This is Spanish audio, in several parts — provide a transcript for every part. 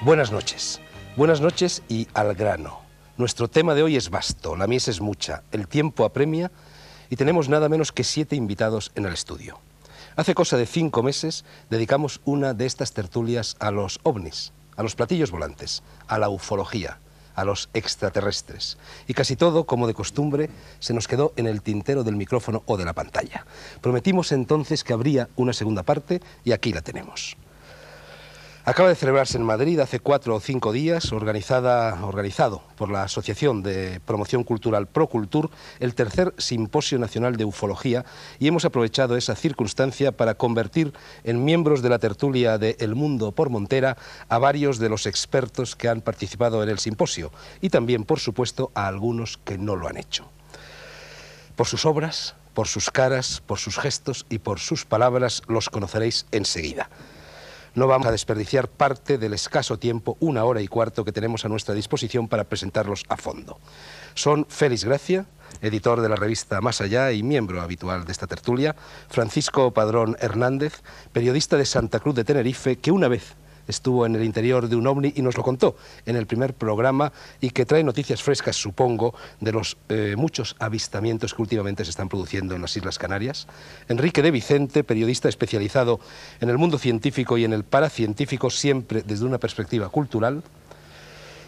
Buenas noches y al grano. Nuestro tema de hoy es vasto, la mies es mucha, el tiempo apremia y tenemos nada menos que 7 invitados en el estudio. Hace cosa de 5 meses dedicamos una de estas tertulias a los ovnis, a los platillos volantes, a la ufología, a los extraterrestres. Y casi todo, como de costumbre, se nos quedó en el tintero del micrófono o de la pantalla. Prometimos entonces que habría una segunda parte y aquí la tenemos. Acaba de celebrarse en Madrid hace 4 o 5 días, organizado por la Asociación de Promoción Cultural Procultur, el tercer Simposio Nacional de Ufología, y hemos aprovechado esa circunstancia para convertir en miembros de la tertulia de El Mundo por Montera a varios de los expertos que han participado en el simposio, y también, por supuesto, a algunos que no lo han hecho. Por sus obras, por sus caras, por sus gestos y por sus palabras los conoceréis enseguida. No vamos a desperdiciar parte del escaso tiempo, 1 hora y cuarto, que tenemos a nuestra disposición para presentarlos a fondo. Son Félix Gracia, editor de la revista Más Allá y miembro habitual de esta tertulia; Francisco Padrón Hernández, periodista de Santa Cruz de Tenerife, que una vez estuvo en el interior de un ovni y nos lo contó en el primer programa, y que trae noticias frescas, supongo, de los muchos avistamientos que últimamente se están produciendo en las Islas Canarias; Enrique de Vicente, periodista especializado en el mundo científico y en el paracientífico, siempre desde una perspectiva cultural;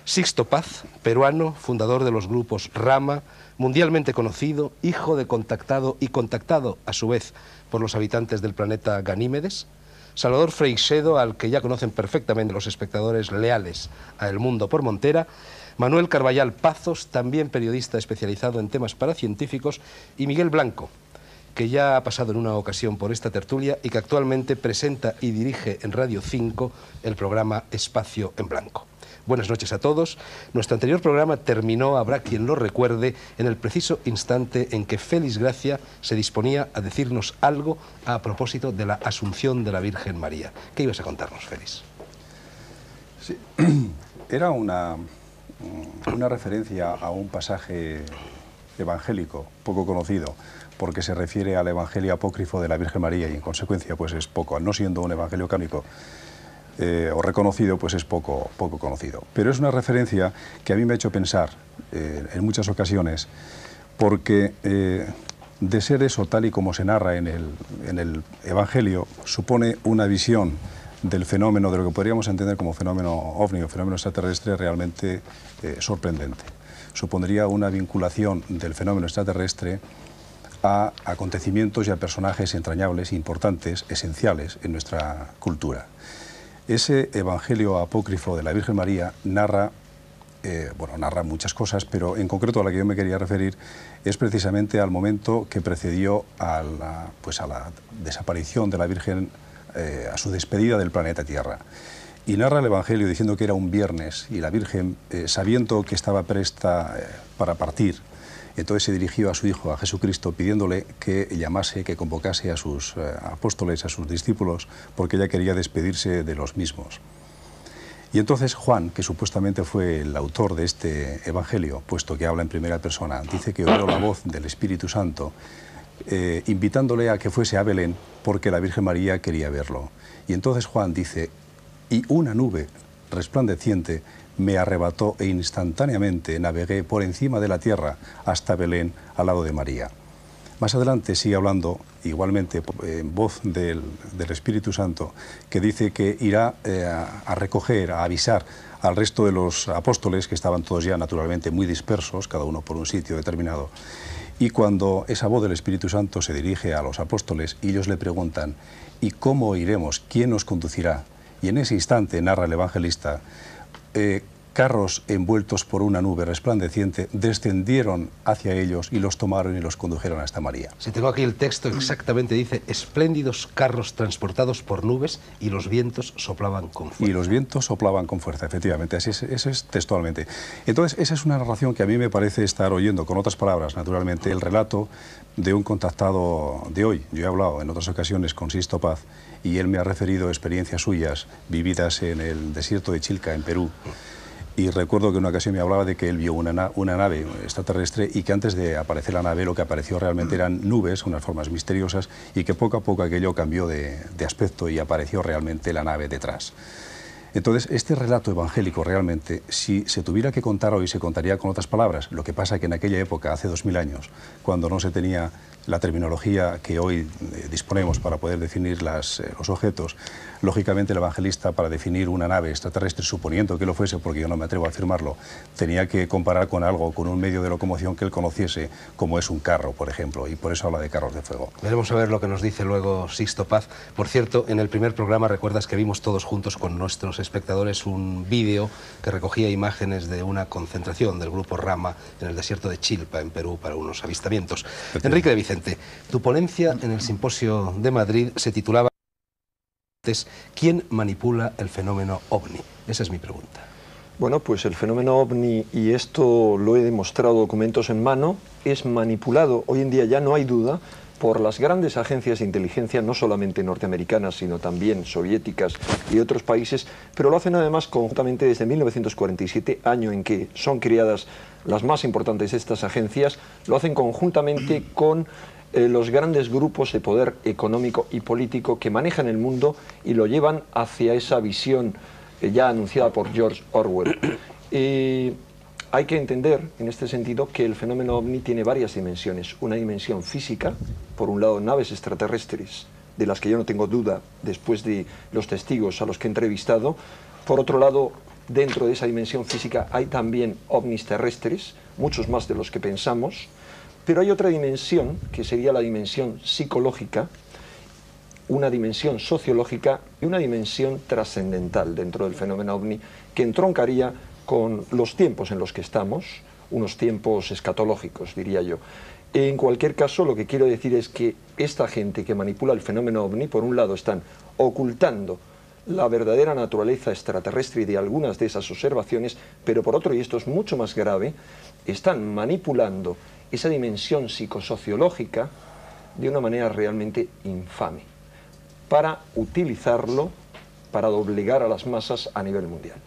Sixto Paz, peruano, fundador de los grupos Rama, mundialmente conocido, hijo de contactado y contactado a su vez por los habitantes del planeta Ganímedes; Salvador Freixedo, al que ya conocen perfectamente los espectadores leales a El Mundo por Montera; Manuel Carballal Pazos, también periodista especializado en temas paracientíficos; y Miguel Blanco, que ya ha pasado en una ocasión por esta tertulia y que actualmente presenta y dirige en Radio 5 el programa Espacio en Blanco. Buenas noches a todos. Nuestro anterior programa terminó, habrá quien lo recuerde, en el preciso instante en que Félix Gracia se disponía a decirnos algo a propósito de la Asunción de la Virgen María. ¿Qué ibas a contarnos, Félix? Sí, era una referencia a un pasaje evangélico poco conocido, porque se refiere al Evangelio apócrifo de la Virgen María y en consecuencia pues es poco, no siendo un evangelio canónico o reconocido, pues es poco conocido. Pero es una referencia que a mí me ha hecho pensar en muchas ocasiones, porque de ser eso tal y como se narra en el Evangelio, supone una visión del fenómeno, de lo que podríamos entender como fenómeno ovni o fenómeno extraterrestre, realmente sorprendente. Supondría una vinculación del fenómeno extraterrestre a acontecimientos y a personajes entrañables, importantes, esenciales en nuestra cultura. Ese Evangelio apócrifo de la Virgen María narra muchas cosas, pero en concreto a la que yo me quería referir es precisamente al momento que precedió a la desaparición de la Virgen, a su despedida del planeta Tierra. Y narra el Evangelio diciendo que era un viernes y la Virgen, sabiendo que estaba presta para partir, entonces se dirigió a su Hijo, a Jesucristo, pidiéndole que llamase, que convocase a sus apóstoles, a sus discípulos, porque ella quería despedirse de los mismos. Y entonces Juan, que supuestamente fue el autor de este Evangelio, puesto que habla en primera persona, dice que oyó la voz del Espíritu Santo, invitándole a que fuese a Belén, porque la Virgen María quería verlo. Y entonces Juan dice, y una nube resplandeciente me arrebató e instantáneamente navegué por encima de la tierra hasta Belén, al lado de María. Más adelante sigue hablando, igualmente en voz del Espíritu Santo, que dice que irá a recoger, a avisar al resto de los apóstoles, que estaban todos ya naturalmente muy dispersos, cada uno por un sitio determinado. Y cuando esa voz del Espíritu Santo se dirige a los apóstoles, ellos le preguntan, ¿y cómo iremos? ¿Quién nos conducirá? Y en ese instante, narra el evangelista, carros envueltos por una nube resplandeciente descendieron hacia ellos y los tomaron y los condujeron hasta María. Si tengo aquí el texto, exactamente dice, espléndidos carros transportados por nubes y los vientos soplaban con fuerza. Y los vientos soplaban con fuerza, efectivamente, eso es textualmente. Entonces, esa es una narración que a mí me parece estar oyendo, con otras palabras, naturalmente, el relato de un contactado de hoy. Yo he hablado en otras ocasiones con Sixto Paz y él me ha referido experiencias suyas vividas en el desierto de Chilca, en Perú. Y recuerdo que en una ocasión me hablaba de que él vio una nave extraterrestre y que antes de aparecer la nave lo que apareció realmente eran nubes, unas formas misteriosas, y que poco a poco aquello cambió de aspecto y apareció realmente la nave detrás. Entonces, este relato evangélico realmente, si se tuviera que contar hoy, se contaría con otras palabras. Lo que pasa es que en aquella época, hace 2000 años, cuando no se tenía la terminología que hoy disponemos para poder definir los objetos, lógicamente el evangelista, para definir una nave extraterrestre, suponiendo que lo fuese, porque yo no me atrevo a afirmarlo, tenía que comparar con algo, con un medio de locomoción que él conociese, como es un carro, por ejemplo, y por eso habla de carros de fuego. Veremos a ver lo que nos dice luego Sixto Paz. Por cierto, en el primer programa recuerdas que vimos todos juntos con nuestros espectadores un vídeo que recogía imágenes de una concentración del grupo Rama en el desierto de Chilpa, en Perú, para unos avistamientos. Enrique de Vicente, tu ponencia en el Simposio de Madrid se titulaba ¿Quién manipula el fenómeno OVNI? Esa es mi pregunta. Bueno, pues el fenómeno OVNI, y esto lo he demostrado documentos en mano, es manipulado, hoy en día ya no hay duda, por las grandes agencias de inteligencia, no solamente norteamericanas, sino también soviéticas y otros países, pero lo hacen además conjuntamente desde 1947, año en que son creadas las más importantes de estas agencias, lo hacen conjuntamente con los grandes grupos de poder económico y político que manejan el mundo y lo llevan hacia esa visión ya anunciada por George Orwell. Hay que entender, en este sentido, que el fenómeno OVNI tiene varias dimensiones. Una dimensión física, por un lado naves extraterrestres, de las que yo no tengo duda después de los testigos a los que he entrevistado. Por otro lado, dentro de esa dimensión física hay también ovnis terrestres, muchos más de los que pensamos. Pero hay otra dimensión, que sería la dimensión psicológica, una dimensión sociológica y una dimensión trascendental dentro del fenómeno OVNI, que entroncaría con los tiempos en los que estamos, unos tiempos escatológicos, diría yo. En cualquier caso, lo que quiero decir es que esta gente que manipula el fenómeno OVNI, por un lado, están ocultando la verdadera naturaleza extraterrestre de algunas de esas observaciones, pero por otro, y esto es mucho más grave, están manipulando esa dimensión psicosociológica de una manera realmente infame, para utilizarlo para doblegar a las masas a nivel mundial.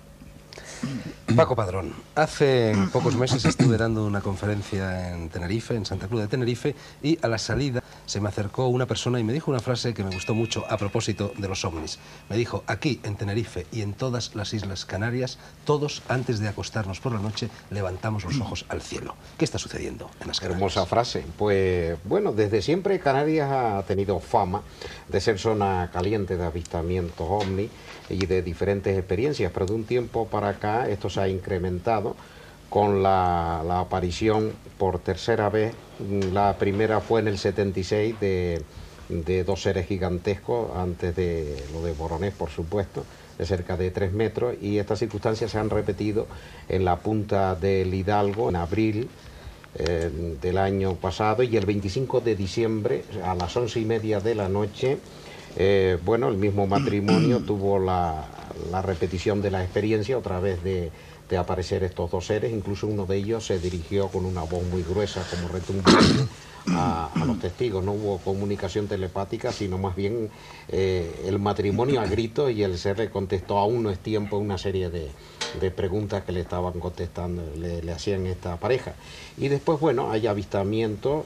Paco Padrón, hace pocos meses estuve dando una conferencia en Tenerife, en Santa Cruz de Tenerife, y a la salida se me acercó una persona y me dijo una frase que me gustó mucho a propósito de los ovnis. Me dijo, aquí en Tenerife y en todas las Islas Canarias, todos antes de acostarnos por la noche levantamos los ojos al cielo. ¿Qué está sucediendo en las Canarias? Hermosa frase. Pues bueno, desde siempre Canarias ha tenido fama de ser zona caliente de avistamientos ovni y de diferentes experiencias, pero de un tiempo para acá esto se ha incrementado con la aparición por tercera vez. La primera fue en el 76 de dos seres gigantescos, antes de lo de Voronezh, por supuesto, de cerca de 3 metros, y estas circunstancias se han repetido en la punta del Hidalgo en abril del año pasado, y el 25 de diciembre a las 11:30 de la noche, bueno, el mismo matrimonio tuvo la repetición de la experiencia otra vez de aparecer estos dos seres. Incluso uno de ellos se dirigió con una voz muy gruesa, como retumbante, a los testigos. No hubo comunicación telepática, sino más bien el matrimonio a gritos, y el ser le contestó: aún no es tiempo, una serie de preguntas que le estaban contestando, le hacían esta pareja. Y después, bueno, hay avistamientos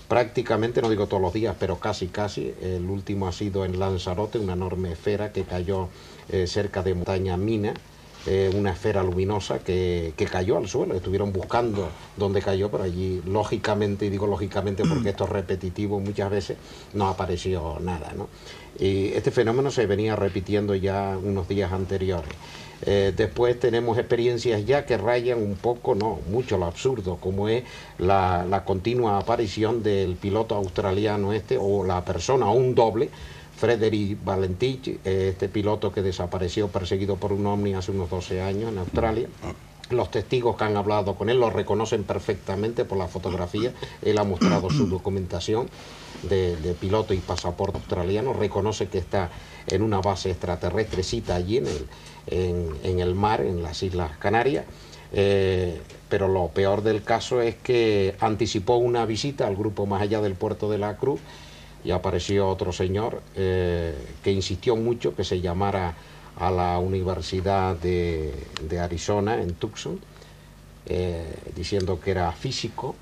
prácticamente, no digo todos los días, pero casi. El último ha sido en Lanzarote, una enorme esfera que cayó cerca de Montaña Mina, una esfera luminosa que cayó al suelo. Estuvieron buscando dónde cayó, pero allí, lógicamente, y digo lógicamente porque esto es repetitivo muchas veces, no apareció nada, ¿no? Y este fenómeno se venía repitiendo ya unos días anteriores. Después tenemos experiencias ya que rayan un poco, no mucho, lo absurdo, como es la continua aparición del piloto australiano o la persona, o un doble, Frederick Valentich, este piloto que desapareció perseguido por un ovni hace unos 12 años en Australia. Los testigos que han hablado con él lo reconocen perfectamente por la fotografía. Él ha mostrado su documentación de piloto y pasaporte australiano. Reconoce que está en una base extraterrestre, cita allí en el mar, en las Islas Canarias. Pero lo peor del caso es que anticipó una visita al grupo más allá del puerto de la Cruz, y apareció otro señor que insistió mucho que se llamara a la Universidad de Arizona, en Tucson, diciendo que era físico,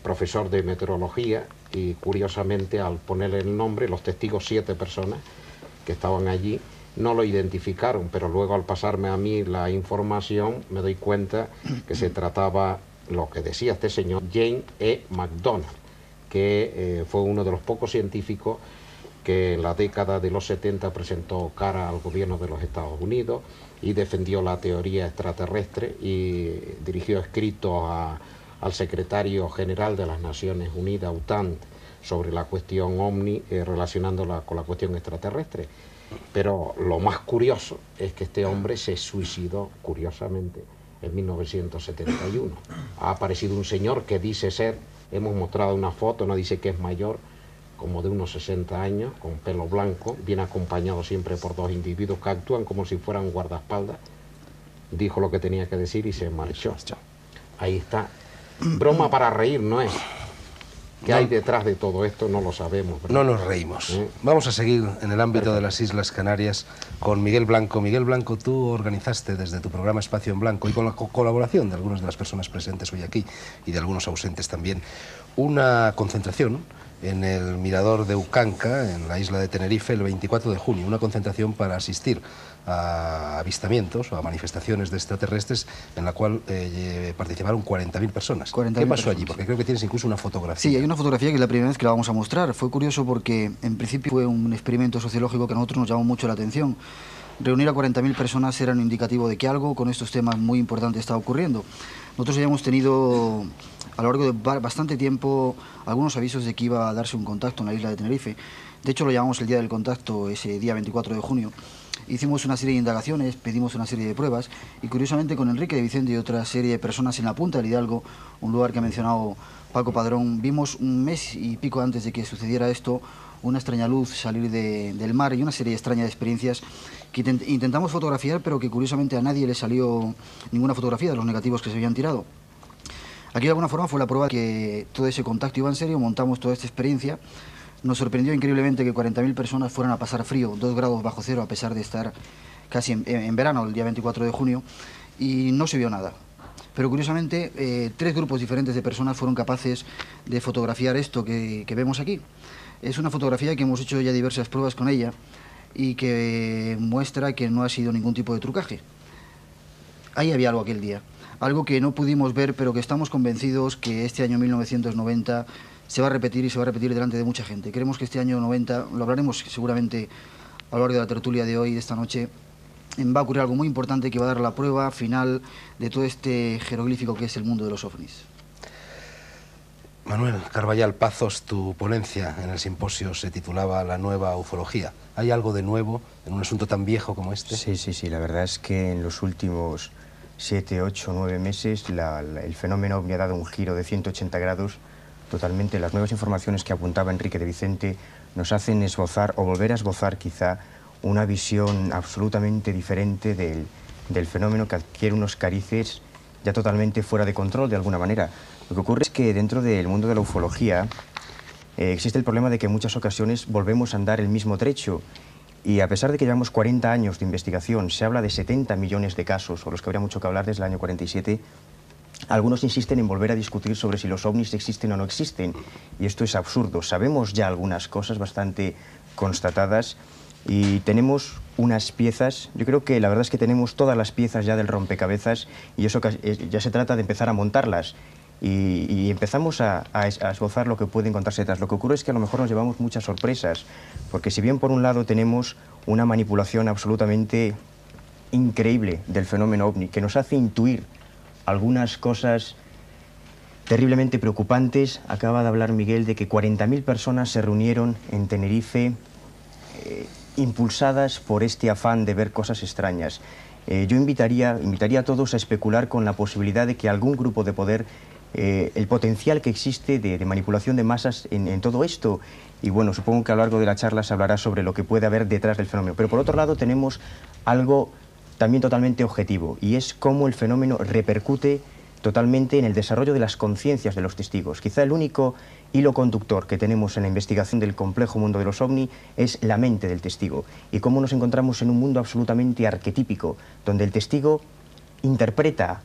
profesor de meteorología, y curiosamente, al ponerle el nombre, los testigos, 7 personas que estaban allí, no lo identificaron, pero luego al pasarme a mí la información me doy cuenta que se trataba, lo que decía este señor, James E. McDonald, que fue uno de los pocos científicos que en la década de los 70 presentó cara al gobierno de los Estados Unidos y defendió la teoría extraterrestre y dirigió escritos al secretario general de las Naciones Unidas, UTAN, sobre la cuestión OVNI, relacionándola con la cuestión extraterrestre. Pero lo más curioso es que este hombre se suicidó, curiosamente, en 1971. Ha aparecido un señor que dice ser, hemos mostrado una foto, no dice que es mayor, como de unos 60 años, con pelo blanco, viene acompañado siempre por dos individuos que actúan como si fueran guardaespaldas. Dijo lo que tenía que decir y se marchó. Ahí está. Broma para reír no es. ¿Qué hay detrás de todo esto? No lo sabemos, ¿verdad? No nos reímos. Vamos a seguir en el ámbito de las Islas Canarias con Miguel Blanco. Miguel Blanco, tú organizaste desde tu programa Espacio en Blanco y con la colaboración de algunas de las personas presentes hoy aquí y de algunos ausentes también, una concentración en el mirador de Ucanca, en la isla de Tenerife, el 24 de junio. Una concentración para asistir a avistamientos o a manifestaciones de extraterrestres en la cual participaron 40.000 personas. 40.000 ¿Qué pasó allí? personas, Porque creo que tienes incluso una fotografía. Sí, hay una fotografía que es la primera vez que la vamos a mostrar. Fue curioso porque en principio fue un experimento sociológico que a nosotros nos llamó mucho la atención. Reunir a 40.000 personas era un indicativo de que algo con estos temas muy importantes estaba ocurriendo. Nosotros ya hemos tenido a lo largo de bastante tiempo algunos avisos de que iba a darse un contacto en la isla de Tenerife. De hecho, lo llamamos el día del contacto, ese día 24 de junio. Hicimos una serie de indagaciones, pedimos una serie de pruebas y curiosamente con Enrique de Vicente y otra serie de personas en la Punta del Hidalgo, un lugar que ha mencionado Paco Padrón, vimos un mes y pico antes de que sucediera esto una extraña luz salir del mar y una serie extraña de experiencias que intentamos fotografiar, pero que curiosamente a nadie le salió ninguna fotografía de los negativos que se habían tirado. Aquí de alguna forma fue la prueba de que todo ese contacto iba en serio, montamos toda esta experiencia. Nos sorprendió increíblemente que 40.000 personas fueran a pasar frío, 2 grados bajo cero, a pesar de estar casi en verano, el día 24 de junio, y no se vio nada. Pero curiosamente, 3 grupos diferentes de personas fueron capaces de fotografiar esto que vemos aquí. Es una fotografía que hemos hecho ya diversas pruebas con ella y que muestra que no ha sido ningún tipo de trucaje. Ahí había algo aquel día, algo que no pudimos ver, pero que estamos convencidos que este año 1990 se va a repetir y se va a repetir delante de mucha gente. Creemos que este año 90, lo hablaremos seguramente a lo largo de la tertulia de hoy, de esta noche, va a ocurrir algo muy importante que va a dar la prueba final de todo este jeroglífico que es el mundo de los ovnis. Manuel Carballal Pazos, tu ponencia en el simposio se titulaba La nueva ufología. ¿Hay algo de nuevo en un asunto tan viejo como este? Sí, la verdad es que en los últimos 7, 8, 9 meses el fenómeno me ha dado un giro de 180 grados totalmente. Las nuevas informaciones que apuntaba Enrique de Vicente nos hacen esbozar o volver a esbozar quizá una visión absolutamente diferente del fenómeno, que adquiere unos carices ya totalmente fuera de control de alguna manera. Lo que ocurre es que dentro del mundo de la ufología existe el problema de que en muchas ocasiones volvemos a andar el mismo trecho y a pesar de que llevamos 40 años de investigación, se habla de 70 millones de casos, o los que habría mucho que hablar desde el año 47, algunos insisten en volver a discutir sobre si los ovnis existen o no existen, y esto es absurdo. Sabemos ya algunas cosas bastante constatadas y tenemos unas piezas. Yo creo que la verdad es que tenemos todas las piezas ya del rompecabezas y eso ya se trata de empezar a montarlas y empezamos a esbozar lo que puede encontrarse detrás. Lo que ocurre es que a lo mejor nos llevamos muchas sorpresas, porque si bien por un lado tenemos una manipulación absolutamente increíble del fenómeno ovni que nos hace intuir algunas cosas terriblemente preocupantes. Acaba de hablar Miguel de que 40.000 personas se reunieron en Tenerife impulsadas por este afán de ver cosas extrañas. Yo invitaría a todos a especular con la posibilidad de que algún grupo de poder, el potencial que existe de manipulación de masas en todo esto. Y bueno, supongo que a lo largo de la charla se hablará sobre lo que puede haber detrás del fenómeno. Pero por otro lado tenemos algo también totalmente objetivo, y es cómo el fenómeno repercute totalmente en el desarrollo de las conciencias de los testigos. Quizá el único hilo conductor que tenemos en la investigación del complejo mundo de los ovni es la mente del testigo, y cómo nos encontramos en un mundo absolutamente arquetípico, donde el testigo interpreta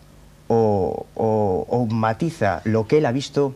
o matiza lo que él ha visto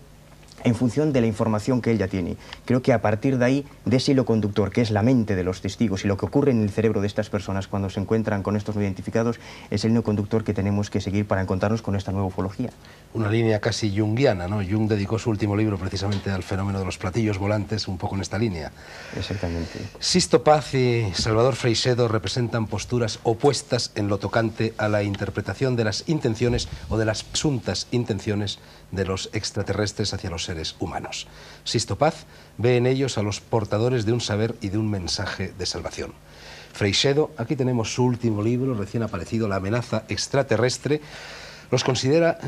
en función de la información que él ya tiene. Creo que a partir de ahí, de ese hilo conductor, que es la mente de los testigos y lo que ocurre en el cerebro de estas personas cuando se encuentran con estos no identificados, es el hilo conductor que tenemos que seguir para encontrarnos con esta nueva ufología. Una línea casi junguiana, ¿no? Jung dedicó su último libro precisamente al fenómeno de los platillos volantes, un poco en esta línea. Exactamente. Sisto Paz y Salvador Freixedo representan posturas opuestas en lo tocante a la interpretación de las intenciones o de las presuntas intenciones de los extraterrestres hacia los seres humanos. Sisto Paz ve en ellos a los portadores de un saber y de un mensaje de salvación. Freixedo, aquí tenemos su último libro, recién aparecido, La amenaza extraterrestre. Los considera,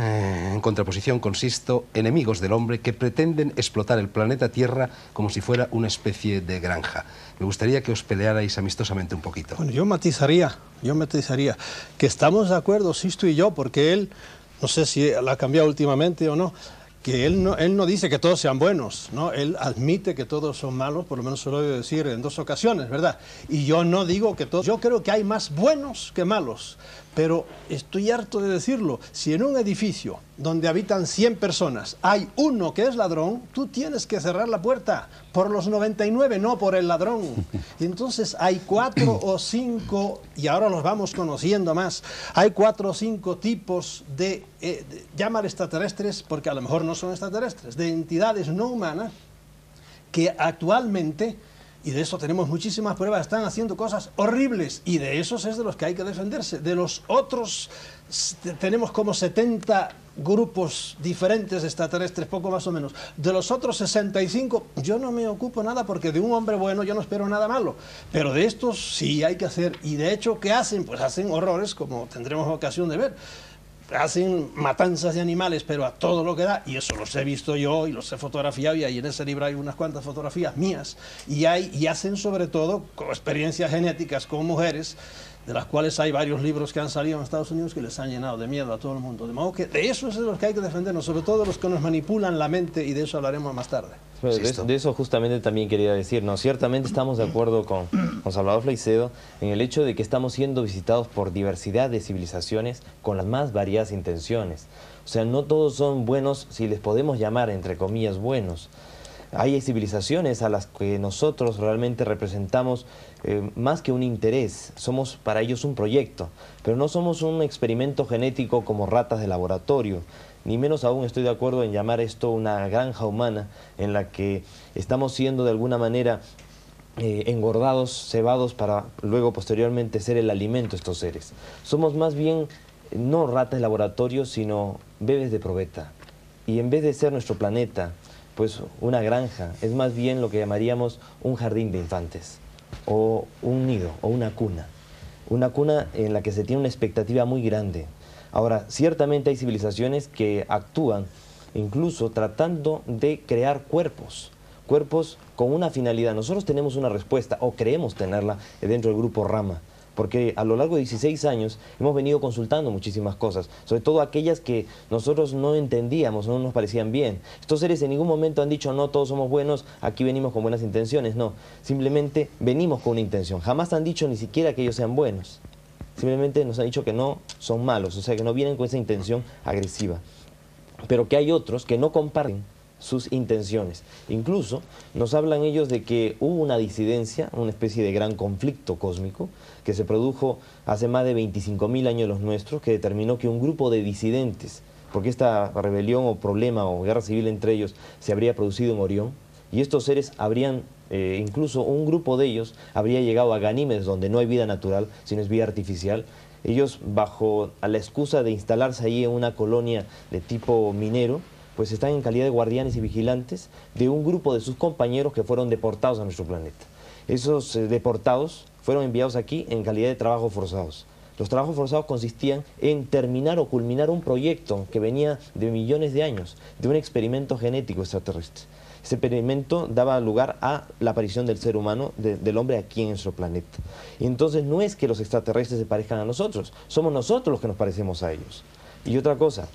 en contraposición con Sisto, enemigos del hombre que pretenden explotar el planeta Tierra como si fuera una especie de granja. Me gustaría que os pelearais amistosamente un poquito. Bueno, yo matizaría que estamos de acuerdo, Sisto y yo, porque él, no sé si la ha cambiado últimamente o no, que él no dice que todos sean buenos, ¿no? Él admite que todos son malos, por lo menos se lo he oído decir en 2 ocasiones, ¿verdad? Y yo no digo que todos, yo creo que hay más buenos que malos, pero estoy harto de decirlo, si en un edificio donde habitan 100 personas hay uno que es ladrón, tú tienes que cerrar la puerta por los 99, no por el ladrón. Y entonces hay 4 o 5, y ahora los vamos conociendo más, hay 4 o 5 tipos de llamar extraterrestres, porque a lo mejor no son extraterrestres, de entidades no humanas que actualmente, y de eso tenemos muchísimas pruebas, están haciendo cosas horribles, y de esos es de los que hay que defenderse. De los otros tenemos como 70 grupos diferentes de extraterrestres, poco más o menos. De los otros 65 yo no me ocupo nada, porque de un hombre bueno yo no espero nada malo, pero de estos sí hay que hacer. Y de hecho, ¿qué hacen? Pues hacen horrores, como tendremos ocasión de ver. Hacen matanzas de animales, pero a todo lo que da, y eso los he visto yo y los he fotografiado, y ahí en ese libro hay unas cuantas fotografías mías, y hacen sobre todo con experiencias genéticas con mujeres, de las cuales hay varios libros que han salido en Estados Unidos que les han llenado de miedo a todo el mundo. De modo que de eso es de los que hay que defendernos, sobre todo los que nos manipulan la mente, y de eso hablaremos más tarde. De eso justamente también quería decir, ¿no? Ciertamente estamos de acuerdo con Salvador Freixedo en el hecho de que estamos siendo visitados por diversidad de civilizaciones con las más variadas intenciones. O sea, no todos son buenos, si les podemos llamar entre comillas buenos. Hay civilizaciones a las que nosotros realmente representamos más que un interés, somos para ellos un proyecto, pero no somos un experimento genético como ratas de laboratorio. Ni menos aún estoy de acuerdo en llamar esto una granja humana en la que estamos siendo de alguna manera engordados, cebados para luego posteriormente ser el alimento de estos seres. Somos más bien no ratas de laboratorio, sino bebés de probeta. Y en vez de ser nuestro planeta, pues una granja, es más bien lo que llamaríamos un jardín de infantes, o un nido, o una cuna en la que se tiene una expectativa muy grande. Ahora, ciertamente hay civilizaciones que actúan incluso tratando de crear cuerpos con una finalidad. Nosotros tenemos una respuesta, o creemos tenerla, dentro del grupo Rama, porque a lo largo de 16 años hemos venido consultando muchísimas cosas, sobre todo aquellas que nosotros no entendíamos, no nos parecían bien. Estos seres en ningún momento han dicho, no, todos somos buenos, aquí venimos con buenas intenciones, no. Simplemente venimos con una intención. Jamás han dicho ni siquiera que ellos sean buenos. Simplemente nos han dicho que no son malos, o sea, que no vienen con esa intención agresiva. Pero que hay otros que no comparten sus intenciones. Incluso nos hablan ellos de que hubo una disidencia, una especie de gran conflicto cósmico que se produjo hace más de 25.000 años los nuestros, que determinó que un grupo de disidentes, porque esta rebelión o problema o guerra civil entre ellos se habría producido en Orión, y estos seres habrían, incluso un grupo de ellos habría llegado a Ganímedes, donde no hay vida natural, sino es vida artificial. Ellos, bajo la excusa de instalarse ahí en una colonia de tipo minero, pues están en calidad de guardianes y vigilantes de un grupo de sus compañeros que fueron deportados a nuestro planeta. Esos deportados fueron enviados aquí en calidad de trabajos forzados. Los trabajos forzados consistían en terminar o culminar un proyecto que venía de millones de años, de un experimento genético extraterrestre. Ese experimento daba lugar a la aparición del ser humano, del hombre aquí en nuestro planeta. Y entonces no es que los extraterrestres se parezcan a nosotros, somos nosotros los que nos parecemos a ellos. Y otra cosa,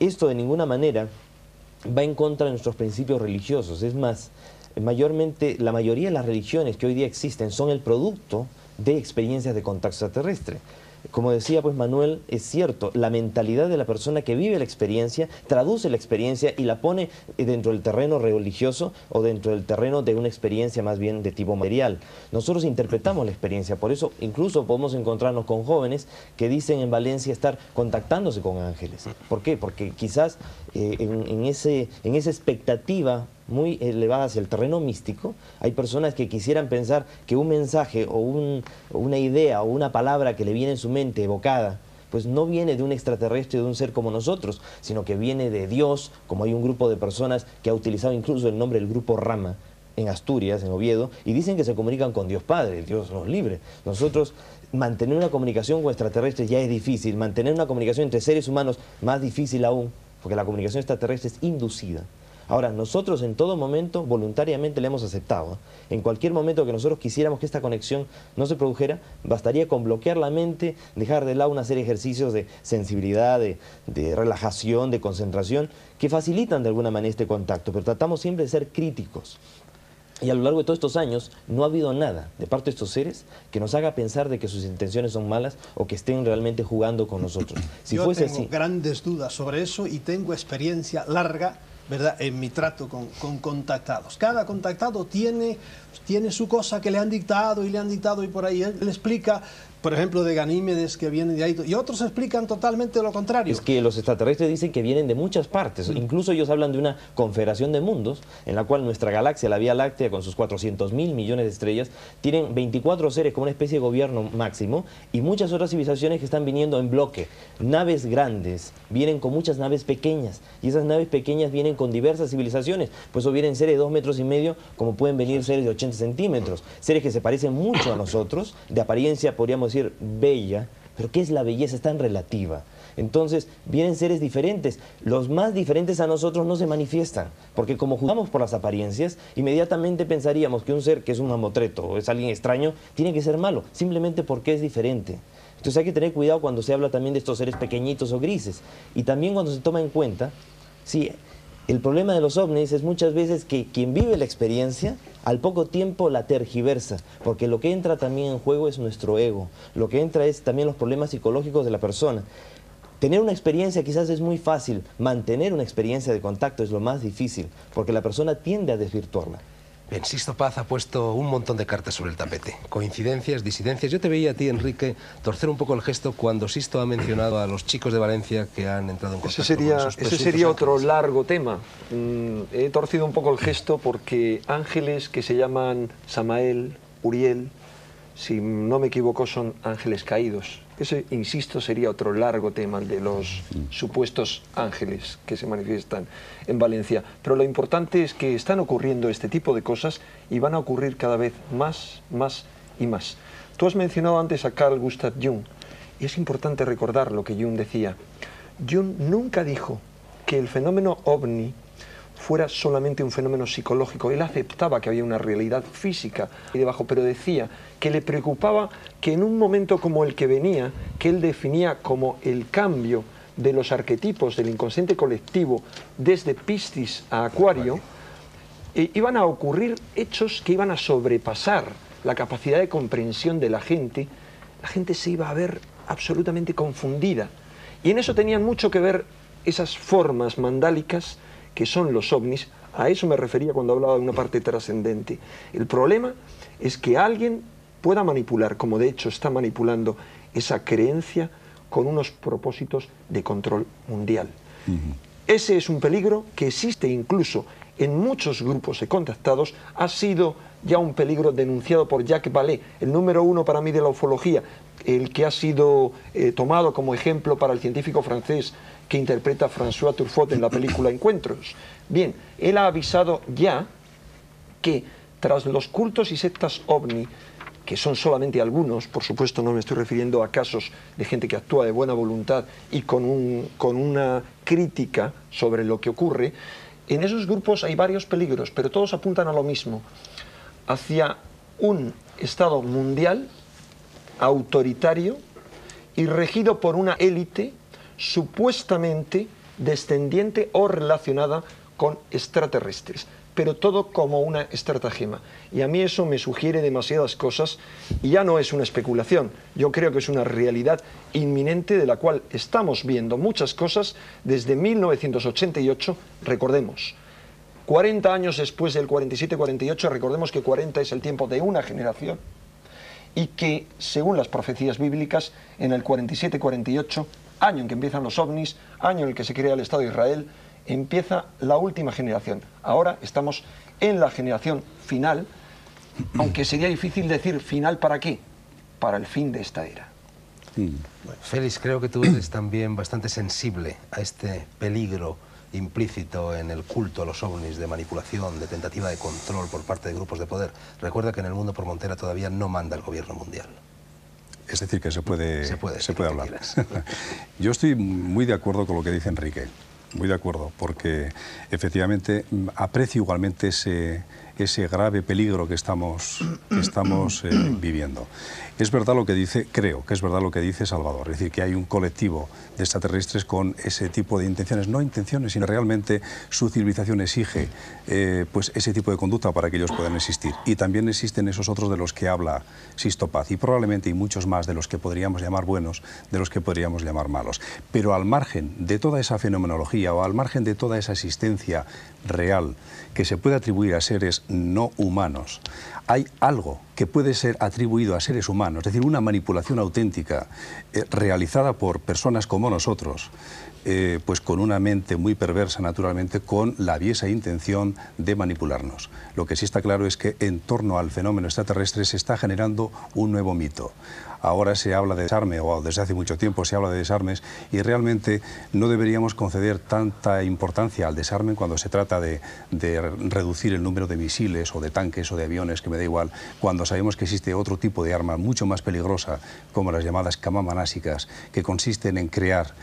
esto de ninguna manera va en contra de nuestros principios religiosos. Es más, la mayoría de las religiones que hoy día existen son el producto de experiencias de contacto extraterrestre. como decía pues Manuel, es cierto, la mentalidad de la persona que vive la experiencia, traduce la experiencia y la pone dentro del terreno religioso o dentro del terreno de una experiencia más bien de tipo material. Nosotros interpretamos la experiencia, por eso incluso podemos encontrarnos con jóvenes que dicen en Valencia estar contactándose con ángeles. ¿Por qué? Porque quizás en esa expectativa muy elevada hacia el terreno místico, hay personas que quisieran pensar que un mensaje o una idea o una palabra que le viene en su mente evocada, pues no viene de un extraterrestre, de un ser como nosotros, sino que viene de Dios, como hay un grupo de personas que ha utilizado incluso el nombre del grupo Rama en Asturias, en Oviedo, y dicen que se comunican con Dios Padre, Dios nos libre. Nosotros mantener una comunicación con extraterrestres ya es difícil, mantener una comunicación entre seres humanos más difícil aún, porque la comunicación extraterrestre es inducida. Ahora, nosotros en todo momento voluntariamente le hemos aceptado. En cualquier momento que nosotros quisiéramos que esta conexión no se produjera, bastaría con bloquear la mente, dejar de lado una serie de ejercicios de sensibilidad, de relajación, de concentración, que facilitan de alguna manera este contacto, pero tratamos siempre de ser críticos. Y a lo largo de todos estos años no ha habido nada de parte de estos seres que nos haga pensar de que sus intenciones son malas o que estén realmente jugando con nosotros. Si Yo fuese tengo así, grandes dudas sobre eso y tengo experiencia larga, ¿verdad?, en mi trato con contactados. Cada contactado tiene su cosa que le han dictado y por ahí él explica, por ejemplo, de Ganímedes que viene de ahí, y otros explican totalmente lo contrario. es que los extraterrestres dicen que vienen de muchas partes. Incluso ellos hablan de una confederación de mundos en la cual nuestra galaxia, la Vía Láctea, con sus 400.000 millones de estrellas, tienen 24 seres como una especie de gobierno máximo y muchas otras civilizaciones que están viniendo en bloque. Naves grandes, vienen con muchas naves pequeñas y esas naves pequeñas vienen con diversas civilizaciones. Pues o vienen seres de 2,5 metros, como pueden venir seres de 80 centímetros. Seres que se parecen mucho a nosotros, de apariencia podríamos decir bella, pero ¿qué es la belleza? Es tan relativa. Entonces vienen seres diferentes. Los más diferentes a nosotros no se manifiestan, porque como juzgamos por las apariencias, inmediatamente pensaríamos que un ser que es un mamotreto o es alguien extraño tiene que ser malo, simplemente porque es diferente. Entonces hay que tener cuidado cuando se habla también de estos seres pequeñitos o grises. Y también cuando se toma en cuenta, sí, el problema de los ovnis es muchas veces que quien vive la experiencia al poco tiempo la tergiversa, porque lo que entra también en juego es nuestro ego, lo que entra es también los problemas psicológicos de la persona. Tener una experiencia quizás es muy fácil, mantener una experiencia de contacto es lo más difícil, porque la persona tiende a desvirtuarla. Bien, Sixto Paz ha puesto un montón de cartas sobre el tapete. Coincidencias, disidencias. Yo te veía a ti, Enrique, torcer un poco el gesto cuando Sixto ha mencionado a los chicos de Valencia que han entrado en contacto con esos Ese sería otro ángeles. largo tema. He torcido un poco el gesto porque ángeles que se llaman Samael, Uriel, si no me equivoco, son ángeles caídos. Ese, insisto, sería otro largo tema, el de los supuestos ángeles que se manifiestan en Valencia. Pero lo importante es que están ocurriendo este tipo de cosas y van a ocurrir cada vez más y más. Tú has mencionado antes a Carl Gustav Jung, y es importante recordar lo que Jung decía. Jung nunca dijo que el fenómeno ovni fuera solamente un fenómeno psicológico. Él aceptaba que había una realidad física ahí debajo, pero decía que le preocupaba que en un momento como el que venía, que él definía como el cambio de los arquetipos del inconsciente colectivo desde Piscis a Acuario, iban a ocurrir hechos que iban a sobrepasar la capacidad de comprensión de la gente se iba a ver absolutamente confundida. Y en eso tenían mucho que ver esas formas mandálicas que son los ovnis. A eso me refería cuando hablaba de una parte trascendente. El problema es que alguien pueda manipular, como de hecho está manipulando, esa creencia con unos propósitos de control mundial. Ese es un peligro que existe incluso en muchos grupos de contactados. Ha sido ya un peligro denunciado por Jacques Vallée, el número 1 para mí de la ufología, el que ha sido tomado como ejemplo para el científico francés que interpreta a François Truffaut en la película Encuentros. Bien, él ha avisado ya que tras los cultos y sectas ovni, que son solamente algunos, por supuesto no me estoy refiriendo a casos de gente que actúa de buena voluntad y con una crítica sobre lo que ocurre, en esos grupos hay varios peligros, pero todos apuntan a lo mismo, hacia un Estado mundial autoritario y regido por una élite supuestamente descendiente o relacionada con extraterrestres. pero todo como una estratagema. Y a mí eso me sugiere demasiadas cosas y ya no es una especulación. Yo creo que es una realidad inminente de la cual estamos viendo muchas cosas desde 1988, recordemos. 40 años después del 47-48, recordemos que 40 es el tiempo de una generación y que, según las profecías bíblicas, en el 47-48, año en que empiezan los ovnis, año en el que se crea el Estado de Israel, empieza la última generación. Ahora estamos en la generación final, aunque sería difícil decir final ¿para qué? Para el fin de esta era. Félix, creo que tú eres también bastante sensible a este peligro implícito en el culto a los ovnis de manipulación, de tentativa de control por parte de grupos de poder. Recuerda que en el mundo por Montera todavía no manda el gobierno mundial. Es decir, que se puede hablar. Yo estoy muy de acuerdo con lo que dice Enrique, muy de acuerdo, porque efectivamente aprecio igualmente ese grave peligro que estamos viviendo. Es verdad lo que dice, creo que es verdad lo que dice Salvador, es decir, que hay un colectivo de extraterrestres con ese tipo de intenciones, no intenciones, sino realmente su civilización exige pues ese tipo de conducta para que ellos puedan existir. Y también existen esos otros de los que habla Sisto Paz, y probablemente hay muchos más de los que podríamos llamar buenos, de los que podríamos llamar malos. Pero al margen de toda esa fenomenología o al margen de toda esa existencia real que se puede atribuir a seres no humanos, hay algo que puede ser atribuido a seres humanos, es decir, una manipulación auténtica realizada por personas como nosotros, pues con una mente muy perversa, naturalmente, con la aviesa intención de manipularnos. Lo que sí está claro es que en torno al fenómeno extraterrestre se está generando un nuevo mito. Ahora se habla de desarme, o desde hace mucho tiempo se habla de desarmes, y realmente no deberíamos conceder tanta importancia al desarme cuando se trata de reducir el número de misiles o de tanques o de aviones, que me da igual, cuando sabemos que existe otro tipo de arma mucho más peligrosa, como las llamadas camamanásicas, que consisten en crear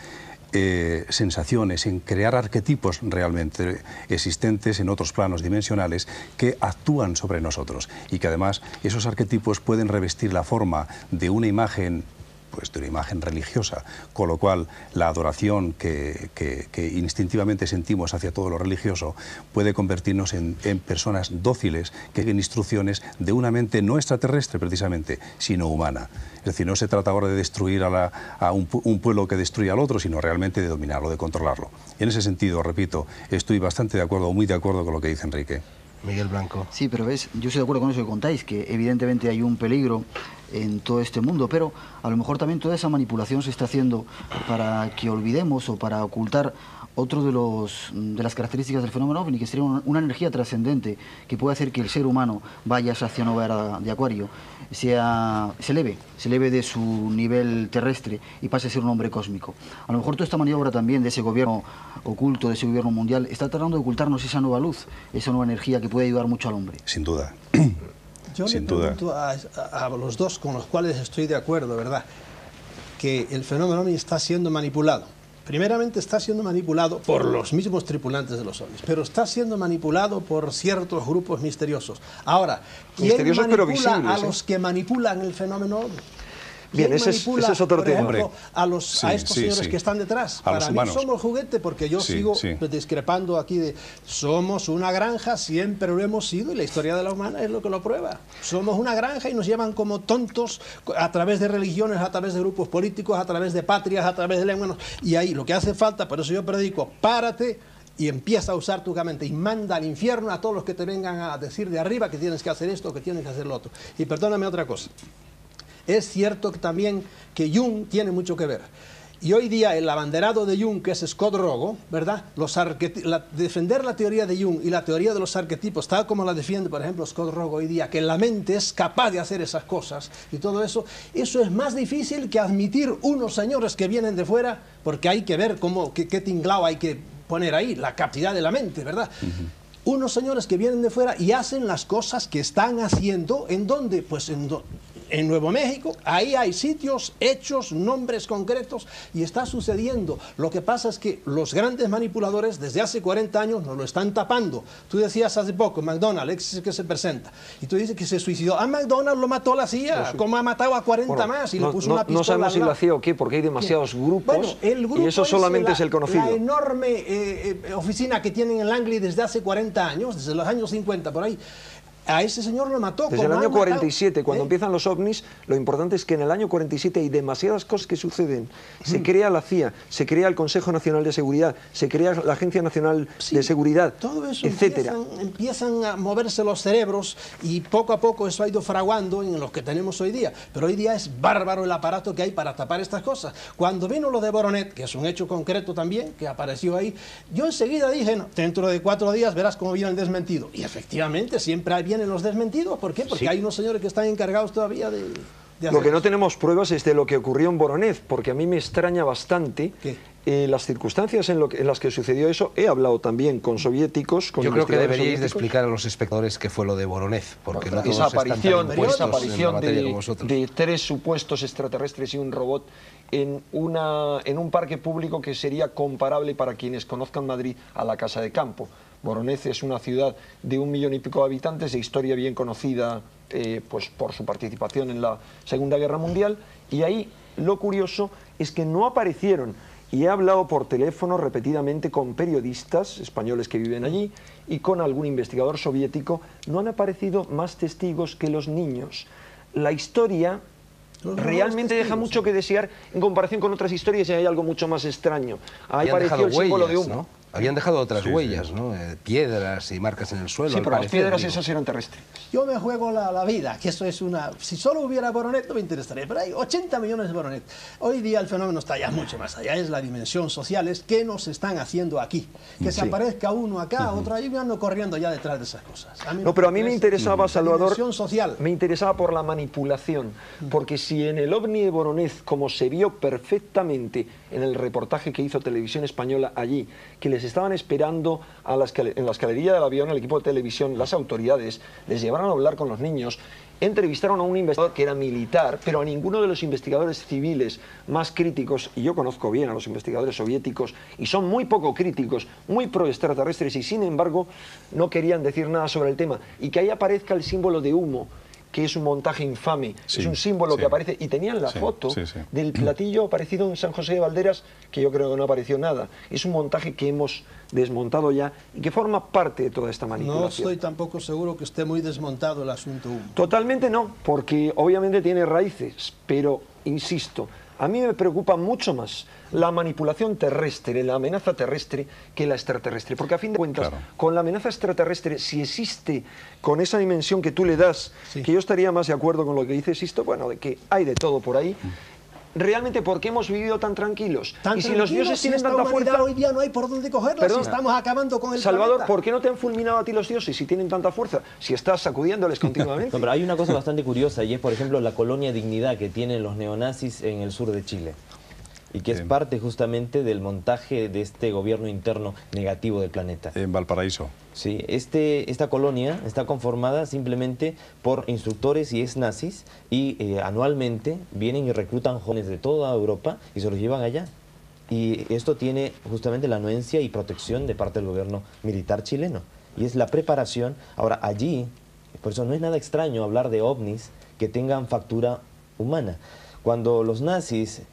sensaciones, en crear arquetipos realmente existentes en otros planos dimensionales que actúan sobre nosotros y que además esos arquetipos pueden revestir la forma de una imagen, pues de una imagen religiosa, con lo cual la adoración que instintivamente sentimos hacia todo lo religioso puede convertirnos en personas dóciles que siguen instrucciones de una mente no extraterrestre precisamente, sino humana. Es decir, no se trata ahora de destruir a un pueblo que destruye al otro, sino realmente de dominarlo, de controlarlo. Y en ese sentido, repito, estoy bastante de acuerdo, muy de acuerdo con lo que dice Enrique. Miguel Blanco. Sí, pero ves, yo estoy de acuerdo con eso que contáis, que evidentemente hay un peligro en todo este mundo, pero a lo mejor también toda esa manipulación se está haciendo para que olvidemos o para ocultar otro de las características del fenómeno OVNI, que sería una energía trascendente que puede hacer que el ser humano vaya hacia una era de Acuario, se eleve de su nivel terrestre y pase a ser un hombre cósmico. A lo mejor toda esta maniobra también de ese gobierno oculto, de ese gobierno mundial, está tratando de ocultarnos esa nueva luz, esa nueva energía que puede ayudar mucho al hombre. Sin duda. Yo le pregunto a los dos con los cuales estoy de acuerdo, ¿verdad?, que el fenómeno OVNI está siendo manipulado. Primeramente está siendo manipulado por los mismos tripulantes de los ovnis, pero está siendo manipulado por ciertos grupos misteriosos. Ahora, ¿quién manipula a los que manipulan el fenómeno OVNI? Bien, ese es otro tema. Por ejemplo, a estos señores que están detrás. Para mí somos juguete, porque yo sigo discrepando aquí de somos una granja, siempre lo hemos sido y la historia de la humana es lo que lo prueba. Somos una granja y nos llevan como tontos a través de religiones, a través de grupos políticos, a través de patrias, a través de lenguas. Y ahí lo que hace falta, por eso yo predico, párate y empieza a usar tu mente y manda al infierno a todos los que te vengan a decir de arriba que tienes que hacer esto, que tienes que hacer lo otro. Y perdóname otra cosa. Es cierto que también que Jung tiene mucho que ver. Y hoy día el abanderado de Jung, que es Scott Rogo, ¿verdad?, defender la teoría de Jung y la teoría de los arquetipos, tal como la defiende, por ejemplo, Scott Rogo hoy día, que la mente es capaz de hacer esas cosas y todo eso, eso es más difícil que admitir unos señores que vienen de fuera, porque hay que ver qué tinglao hay que poner ahí, la capacidad de la mente, ¿verdad? Unos señores que vienen de fuera y hacen las cosas que están haciendo, ¿en dónde? Pues en Nuevo México, ahí hay sitios, hechos, nombres concretos, y está sucediendo. Lo que pasa es que los grandes manipuladores desde hace 40 años nos lo están tapando. Tú decías hace poco, McDonald's, es que se presenta, y tú dices que se suicidó. A McDonald's lo mató la CIA, como ha matado a 40 más, y le puso una pistola. No sabemos si la CIA o qué, porque hay demasiados grupos, bueno, el grupo y eso solamente es el conocido. La enorme oficina que tienen en Langley desde hace 40 años, desde los años 50 por ahí, a ese señor lo mató. Desde el año 47, cuando empiezan los ovnis, lo importante es que en el año 47 hay demasiadas cosas que suceden. Se crea la CIA, se crea el Consejo Nacional de Seguridad, se crea la Agencia Nacional de Seguridad, todo eso etcétera. Empiezan a moverse los cerebros, y poco a poco eso ha ido fraguando en los que tenemos hoy día. Pero hoy día es bárbaro el aparato que hay para tapar estas cosas. Cuando vino lo de Voronet, que es un hecho concreto también, que apareció ahí, yo enseguida dije, no, dentro de 4 días verás cómo viene el desmentido. Y efectivamente siempre vienen los desmentidos. ¿Por qué? Porque hay unos señores que están encargados todavía de lo que no tenemos pruebas es de lo que ocurrió en Voronezh, porque a mí me extraña bastante las circunstancias en las que sucedió eso. He hablado también con soviéticos, con Yo creo que deberíais soviéticos. de explicar a los espectadores qué fue lo de Voronezh, porque no todos esa están tan aparición impuestos en la materia como vosotros. de 3 supuestos extraterrestres y un robot en un parque público que sería comparable, para quienes conozcan Madrid, a la Casa de Campo. Voronezh es una ciudad de 1 millón y pico de habitantes, de historia bien conocida pues por su participación en la Segunda Guerra Mundial, y ahí lo curioso es que no aparecieron, y he hablado por teléfono repetidamente con periodistas españoles que viven allí y con algún investigador soviético, no han aparecido más testigos que los niños. La historia realmente deja mucho que desear en comparación con otras historias, y hay algo mucho más extraño. Ahí apareció el símbolo de humo. ¿no? Habían dejado otras huellas, ¿no? Piedras y marcas en el suelo. Sí, pero las piedras esas eran terrestres. Yo me juego la vida, que eso es una... Si solo hubiera Voronet no me interesaría, pero hay 80 millones de Voronet. Hoy día el fenómeno está ya mucho más allá, es la dimensión social, es qué nos están haciendo aquí. Que se aparezca uno acá, otro ahí, yo ando corriendo ya detrás de esas cosas. No, pero a mí me interesaba, Salvador, dimensión social. Me interesaba por la manipulación, porque si en el ovni de Voronezh, como se vio perfectamente en el reportaje que hizo Televisión Española allí, que les estaban esperando en la escalerilla del avión, el equipo de televisión, las autoridades, les llevaron a hablar con los niños, entrevistaron a un investigador que era militar, pero a ninguno de los investigadores civiles más críticos, y yo conozco bien a los investigadores soviéticos, y son muy poco críticos, muy pro extraterrestres, y sin embargo no querían decir nada sobre el tema. Y que ahí aparezca el símbolo de humo, que es un montaje infame, es un símbolo que aparece, y tenían la foto del platillo aparecido en San José de Valderas, que yo creo que no apareció nada. Es un montaje que hemos desmontado ya y que forma parte de toda esta manipulación. No estoy tampoco seguro que esté muy desmontado el asunto humo. Totalmente no, porque obviamente tiene raíces, pero insisto, a mí me preocupa mucho más la manipulación terrestre, la amenaza terrestre, que la extraterrestre. Porque a fin de cuentas, con la amenaza extraterrestre, si existe con esa dimensión que tú le das, que yo estaría más de acuerdo con lo que dice Sisto, bueno, de que hay de todo por ahí, realmente, ¿por qué hemos vivido tan tranquilos? Y si los dioses tienen tanta fuerza... Hoy día no hay por dónde cogerla, si estamos acabando con el Salvador, planeta. ¿por qué no te han fulminado a ti los dioses si tienen tanta fuerza? Si estás sacudiéndoles continuamente. No, pero hay una cosa bastante curiosa, y es, por ejemplo, la colonia Dignidad que tienen los neonazis en el sur de Chile, y que es parte justamente del montaje de este gobierno interno negativo del planeta. En Valparaíso. Sí, esta colonia está conformada simplemente por instructores y ex-nazis, y anualmente vienen y reclutan jóvenes de toda Europa y se los llevan allá. Y esto tiene justamente la anuencia y protección de parte del gobierno militar chileno. Y es la preparación. Ahora, allí, por eso no es nada extraño hablar de ovnis que tengan factura humana. Cuando los nazis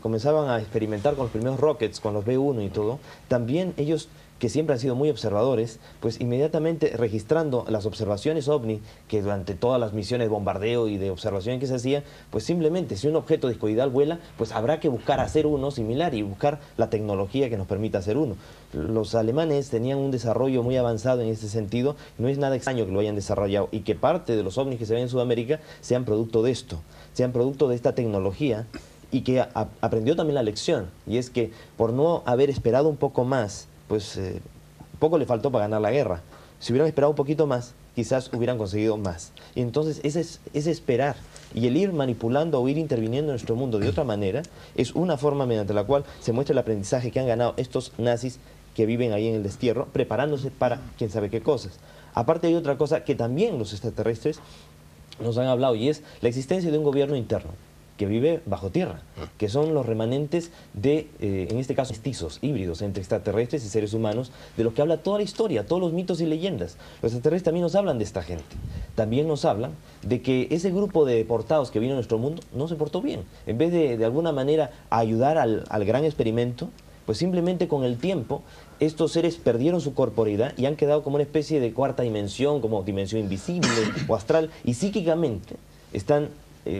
comenzaban a experimentar con los primeros rockets, con los B-1 y todo, también ellos, que siempre han sido muy observadores, pues inmediatamente registrando las observaciones OVNI, que durante todas las misiones de bombardeo y de observación que se hacían, pues simplemente si un objeto discoidal vuela, pues habrá que buscar hacer uno similar y buscar la tecnología que nos permita hacer uno. Los alemanes tenían un desarrollo muy avanzado en este sentido, no es nada extraño que lo hayan desarrollado, y que parte de los OVNIs que se ven en Sudamérica sean producto de esto, sean producto de esta tecnología, y que aprendió también la lección, y es que por no haber esperado un poco más, pues poco le faltó para ganar la guerra. Si hubieran esperado un poquito más, quizás hubieran conseguido más. Y entonces ese esperar y el ir manipulando o ir interviniendo en nuestro mundo de otra manera es una forma mediante la cual se muestra el aprendizaje que han ganado estos nazis que viven ahí en el destierro, preparándose para quién sabe qué cosas. Aparte hay otra cosa que también los extraterrestres nos han hablado, y es la existencia de un gobierno interno que vive bajo tierra, que son los remanentes de, en este caso, mestizos, híbridos entre extraterrestres y seres humanos, de los que habla toda la historia, todos los mitos y leyendas. Los extraterrestres también nos hablan de esta gente. También nos hablan de que ese grupo de deportados que vino a nuestro mundo no se portó bien. En vez de alguna manera ayudar al gran experimento, pues simplemente con el tiempo estos seres perdieron su corporeidad y han quedado como una especie de cuarta dimensión, como dimensión invisible o astral, y psíquicamente están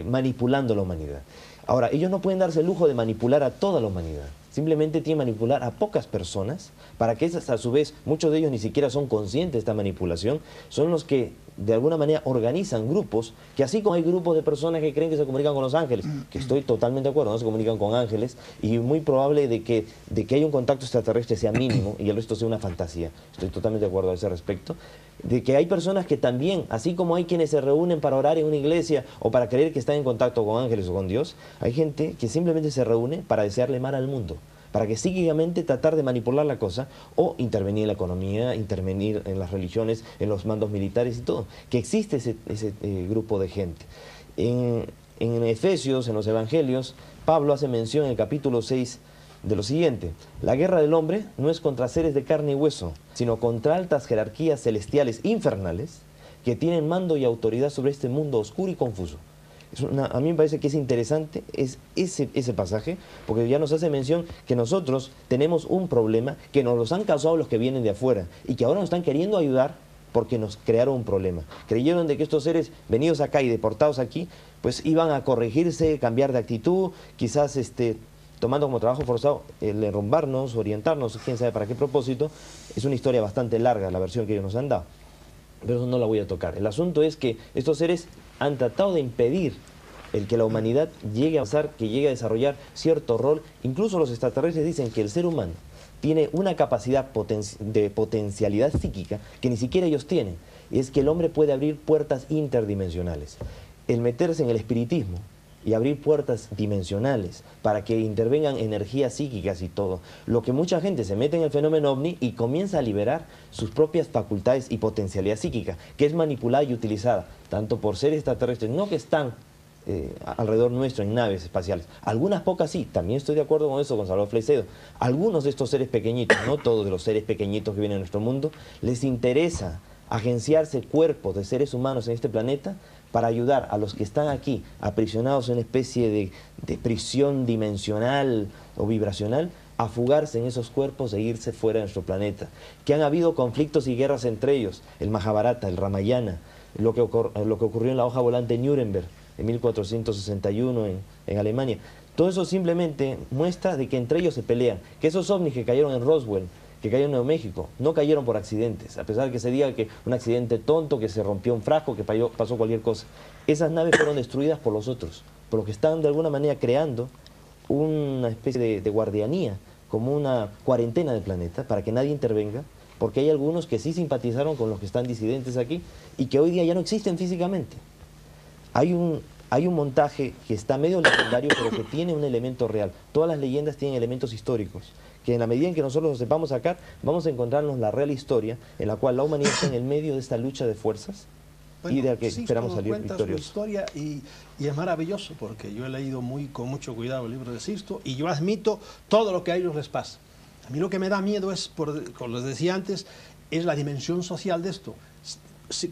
manipulando a la humanidad. Ahora, ellos no pueden darse el lujo de manipular a toda la humanidad. Simplemente tienen que manipular a pocas personas para que esas, a su vez, muchos de ellos ni siquiera son conscientes de esta manipulación, son los que de alguna manera organizan grupos, que así como hay grupos de personas que creen que se comunican con los ángeles, que estoy totalmente de acuerdo, no se comunican con ángeles, y muy probable de que haya un contacto extraterrestre sea mínimo y el resto sea una fantasía. Estoy totalmente de acuerdo a ese respecto. De que hay personas que también, así como hay quienes se reúnen para orar en una iglesia o para creer que están en contacto con ángeles o con Dios, hay gente que simplemente se reúne para desearle mal al mundo, para que psíquicamente tratar de manipular la cosa o intervenir en la economía, intervenir en las religiones, en los mandos militares y todo. Que existe ese grupo de gente. En Efesios, en los Evangelios, Pablo hace mención en el capítulo 6 de lo siguiente: la guerra del hombre no es contra seres de carne y hueso, sino contra altas jerarquías celestiales infernales que tienen mando y autoridad sobre este mundo oscuro y confuso. A mí me parece que es interesante ese pasaje, porque ya nos hace mención que nosotros tenemos un problema que nos los han causado los que vienen de afuera y que ahora nos están queriendo ayudar porque nos crearon un problema. Creyeron de que estos seres venidos acá y deportados aquí, pues iban a corregirse, cambiar de actitud, quizás tomando como trabajo forzado el derrumbarnos, orientarnos, quién sabe para qué propósito. Es una historia bastante larga la versión que ellos nos han dado, pero eso no la voy a tocar. El asunto es que estos seres han tratado de impedir el que la humanidad llegue a avanzar, que llegue a desarrollar cierto rol. Incluso los extraterrestres dicen que el ser humano tiene una capacidad de potencialidad psíquica que ni siquiera ellos tienen. Y es que el hombre puede abrir puertas interdimensionales. El meterse en el espiritismo y abrir puertas dimensionales para que intervengan energías psíquicas y todo. Lo que mucha gente se mete en el fenómeno ovni y comienza a liberar sus propias facultades y potencialidad psíquica, que es manipulada y utilizada tanto por seres extraterrestres, no que están alrededor nuestro en naves espaciales. Algunas pocas sí, también estoy de acuerdo con eso, con Salvador Freixedo. Algunos de estos seres pequeñitos, no todos de los seres pequeñitos que vienen a nuestro mundo, les interesa agenciarse cuerpos de seres humanos en este planeta para ayudar a los que están aquí aprisionados en una especie de prisión dimensional o vibracional a fugarse en esos cuerpos e irse fuera de nuestro planeta. Que han habido conflictos y guerras entre ellos, el Mahabharata, el Ramayana, lo que ocurrió en la hoja volante Nuremberg en 1461 en Alemania. Todo eso simplemente muestra de que entre ellos se pelean, que esos ovnis que cayeron en Roswell, que cayeron en Nuevo México, no cayeron por accidentes, a pesar de que se diga que un accidente tonto, que se rompió un frasco, que pasó cualquier cosa. Esas naves fueron destruidas por los otros, por los que están de alguna manera creando una especie de guardianía, como una cuarentena del planeta, para que nadie intervenga, porque hay algunos que sí simpatizaron con los que están disidentes aquí y que hoy día ya no existen físicamente. Hay un montaje que está medio legendario, pero que tiene un elemento real. Todas las leyendas tienen elementos históricos, que en la medida en que nosotros los sepamos sacar, vamos a encontrarnos la real historia en la cual la humanidad está en el medio de esta lucha de fuerzas y de la que esperamos salir victoriosos. Su historia y es maravilloso, porque yo he leído con mucho cuidado el libro de Sisto y yo admito todo lo que a ellos les pasa. A mí lo que me da miedo es, como les decía antes, es la dimensión social de esto.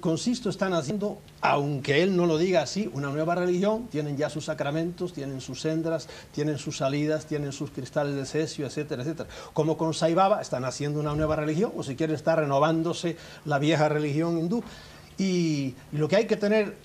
Con Sisto están haciendo, aunque él no lo diga así, una nueva religión. Tienen ya sus sacramentos, tienen sus sendas, tienen sus salidas, tienen sus cristales de cesio, etcétera, etcétera. Como con Sai Baba están haciendo una nueva religión, o si quieren está renovándose la vieja religión hindú. Y lo que hay que tener,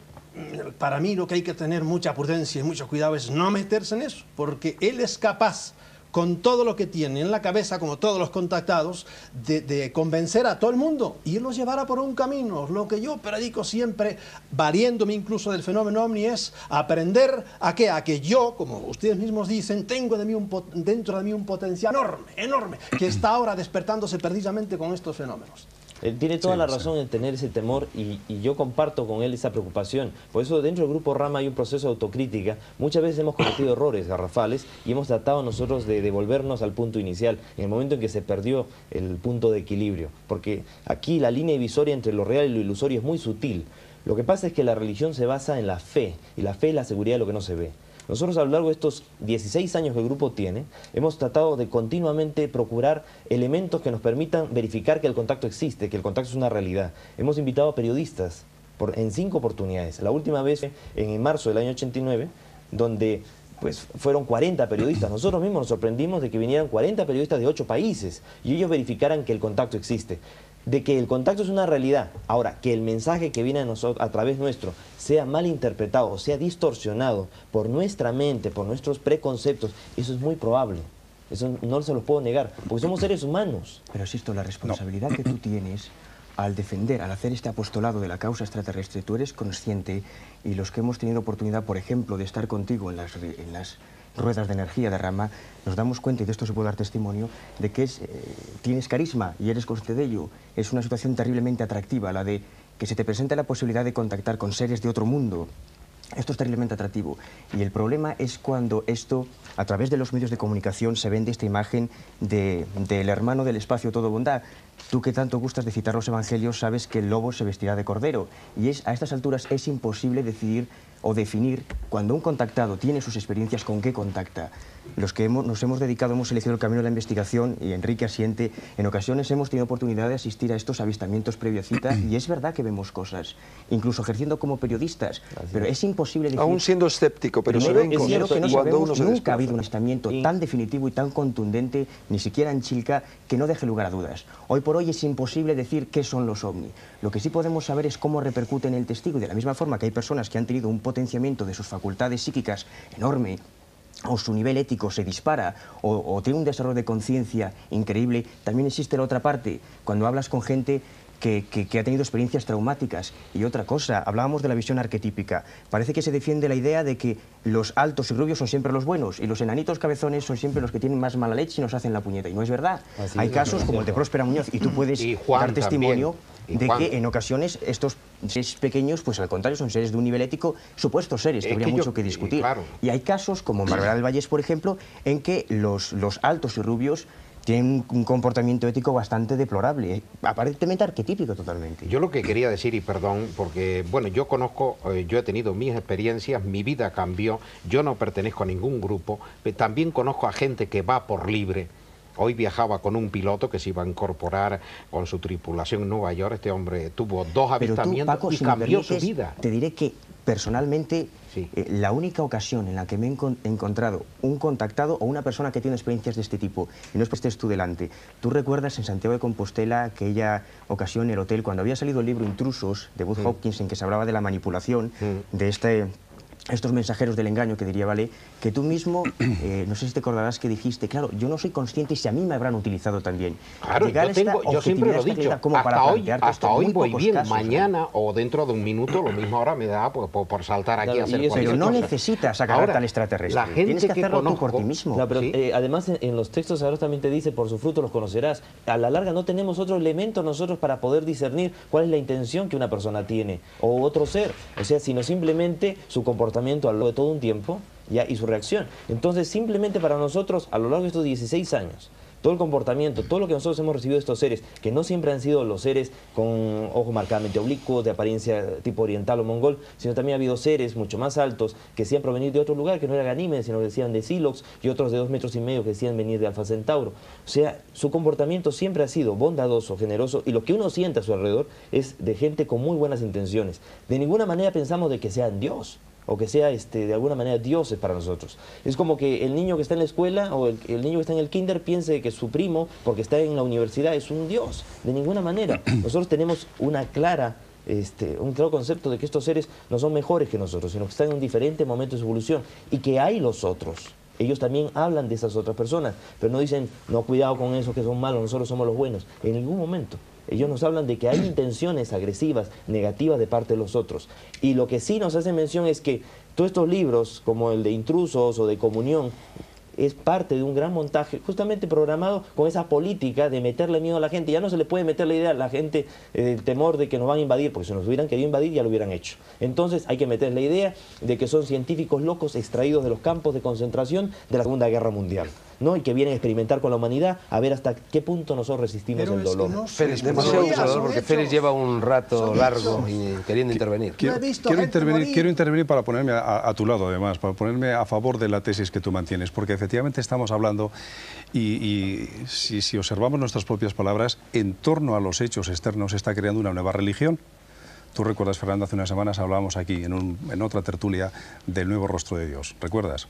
para mí lo que hay que tener mucha prudencia y mucho cuidado es no meterse en eso, porque él es capaz, con todo lo que tiene en la cabeza, como todos los contactados, de convencer a todo el mundo y los llevará por un camino. Lo que yo predico siempre, valiéndome incluso del fenómeno ovni, es aprender a que yo, como ustedes mismos dicen, tengo dentro de mí un potencial enorme, enorme, que está ahora despertándose precisamente con estos fenómenos. Él tiene toda la razón en tener ese temor y yo comparto con él esa preocupación. Por eso dentro del Grupo Rama hay un proceso de autocrítica. Muchas veces hemos cometido errores garrafales y hemos tratado nosotros de devolvernos al punto inicial, en el momento en que se perdió el punto de equilibrio. Porque aquí la línea divisoria entre lo real y lo ilusorio es muy sutil. Lo que pasa es que la religión se basa en la fe, y la fe es la seguridad de lo que no se ve. Nosotros a lo largo de estos 16 años que el grupo tiene, hemos tratado de continuamente procurar elementos que nos permitan verificar que el contacto existe, que el contacto es una realidad. Hemos invitado a periodistas en 5 oportunidades. La última vez en marzo del año 89, donde pues fueron 40 periodistas. Nosotros mismos nos sorprendimos de que vinieran 40 periodistas de 8 países y ellos verificaran que el contacto existe, de que el contacto es una realidad. Ahora, que el mensaje que viene a nosotros, a través nuestro, sea mal interpretado o sea distorsionado por nuestra mente, por nuestros preconceptos, eso es muy probable. Eso no se los puedo negar, porque somos seres humanos. Pero Sisto, la responsabilidad que tú tienes al defender, al hacer este apostolado de la causa extraterrestre, tú eres consciente, y los que hemos tenido oportunidad, por ejemplo, de estar contigo en las ruedas de energía de Rama, nos damos cuenta, y de esto se puede dar testimonio, de que tienes carisma y eres consciente de ello. Es una situación terriblemente atractiva, la de que se te presente la posibilidad de contactar con seres de otro mundo. Esto es terriblemente atractivo, y el problema es cuando esto, a través de los medios de comunicación, se vende esta imagen del hermano del espacio todo bondad. Tú, que tanto gustas de citar los evangelios, sabes que el lobo se vestirá de cordero, y a estas alturas es imposible decidir o definir cuando un contactado tiene sus experiencias con qué contacta. Los que nos hemos dedicado, hemos elegido el camino de la investigación, y Enrique asiente, en ocasiones hemos tenido oportunidad de asistir a estos avistamientos previa cita, y es verdad que vemos cosas, incluso ejerciendo como periodistas, pero es imposible decir... Aún siendo escéptico, pero se ven cosas que no cuando uno sabemos, se nunca desplaza. ha habido un avistamiento tan definitivo y tan contundente, ni siquiera en Chilca, que no deje lugar a dudas. Hoy por hoy es imposible decir qué son los ovni. Lo que sí podemos saber es cómo repercute en el testigo, y de la misma forma que hay personas que han tenido un potenciamiento de sus facultades psíquicas enorme, o su nivel ético se dispara, o tiene un desarrollo de conciencia increíble, también existe la otra parte, cuando hablas con gente que ha tenido experiencias traumáticas. Y otra cosa, hablábamos de la visión arquetípica. Parece que se defiende la idea de que los altos y rubios son siempre los buenos, y los enanitos cabezones son siempre los que tienen más mala leche y nos hacen la puñeta. Y no es verdad. Hay casos como el de Próspera Muñoz, y tú puedes dar testimonio de que en ocasiones estos seres pequeños, pues al contrario, son seres de un nivel ético, supuestos seres, que habría mucho que discutir. Claro. Y hay casos, como en Barberá del Vallés, por ejemplo, en que los altos y rubios tienen un comportamiento ético bastante deplorable, aparentemente arquetípico totalmente. Yo lo que quería decir, y perdón, porque bueno, yo conozco, yo he tenido mis experiencias, mi vida cambió, yo no pertenezco a ningún grupo, pero también conozco a gente que va por libre. Hoy viajaba con un piloto que se iba a incorporar con su tripulación en Nueva York. Este hombre tuvo 2 avistamientos, Paco, y si me cambió su permites, vida. Te diré que personalmente Sí. La única ocasión en la que me he encontrado un contactado o una persona que tiene experiencias de este tipo, y no es que estés tú delante, ¿tú recuerdas en Santiago de Compostela aquella ocasión en el hotel cuando había salido el libro Intrusos de Booth Hopkins, en que se hablaba de la manipulación de estos mensajeros del engaño, que diría Vale, que tú mismo, no sé si te acordarás que dijiste, claro, yo no soy consciente si a mí me habrán utilizado también. Claro, yo siempre lo he dicho, hasta hoy voy bien, casos, mañana o dentro de un minuto, lo mismo ahora me da por saltar aquí a hacer cualquier Pero no cosa. necesitas agarrar al extraterrestre, la gente tienes que hacerlo conozco, tú por ti mismo. No, pero ¿sí? Además en los textos sagrados también te dice, por su fruto los conocerás. A la larga no tenemos otro elemento nosotros para poder discernir cuál es la intención que una persona tiene, o otro ser, o sea, sino simplemente su comportamiento a lo largo de todo un tiempo, ¿ya? Y su reacción. Entonces, simplemente para nosotros, a lo largo de estos 16 años, todo el comportamiento, todo lo que nosotros hemos recibido de estos seres, que no siempre han sido los seres con ojos marcadamente oblicuos, de apariencia tipo oriental o mongol, sino también ha habido seres mucho más altos que sí han provenido de otro lugar, que no era Ganímedes, sino que decían de Silox, y otros de 2,5 metros que decían venir de Alfa Centauro. O sea, su comportamiento siempre ha sido bondadoso, generoso, y lo que uno siente a su alrededor es de gente con muy buenas intenciones. De ninguna manera pensamos de que sean Dios, o que sea de alguna manera dioses para nosotros. Es como que el niño que está en la escuela o el niño que está en el kinder piense que su primo, porque está en la universidad, es un dios. De ninguna manera. Nosotros tenemos un claro concepto de que estos seres no son mejores que nosotros, sino que están en un diferente momento de su evolución, y que hay los otros. Ellos también hablan de esas otras personas, pero no dicen, no, cuidado con esos que son malos, nosotros somos los buenos. En ningún momento. Ellos nos hablan de que hay intenciones agresivas, negativas de parte de los otros. Y lo que sí nos hace mención es que todos estos libros, como el de Intrusos o de Comunión, es parte de un gran montaje justamente programado con esa política de meterle miedo a la gente. Ya no se le puede meter la idea a la gente, el temor de que nos van a invadir, porque si nos hubieran querido invadir ya lo hubieran hecho. Entonces hay que meter la idea de que son científicos locos extraídos de los campos de concentración de la Segunda Guerra Mundial. ¿no? Y que vienen a experimentar con la humanidad, a ver hasta qué punto nosotros resistimos el dolor. No Félix, demasiado, porque Félix lleva un rato largo y queriendo intervenir. Quiero intervenir para ponerme a tu lado, además, para ponerme a favor de la tesis que tú mantienes, porque efectivamente estamos hablando, y si observamos nuestras propias palabras, en torno a los hechos externos se está creando una nueva religión. Tú recuerdas, Fernando, hace unas semanas hablábamos aquí en otra tertulia del nuevo rostro de Dios, ¿recuerdas?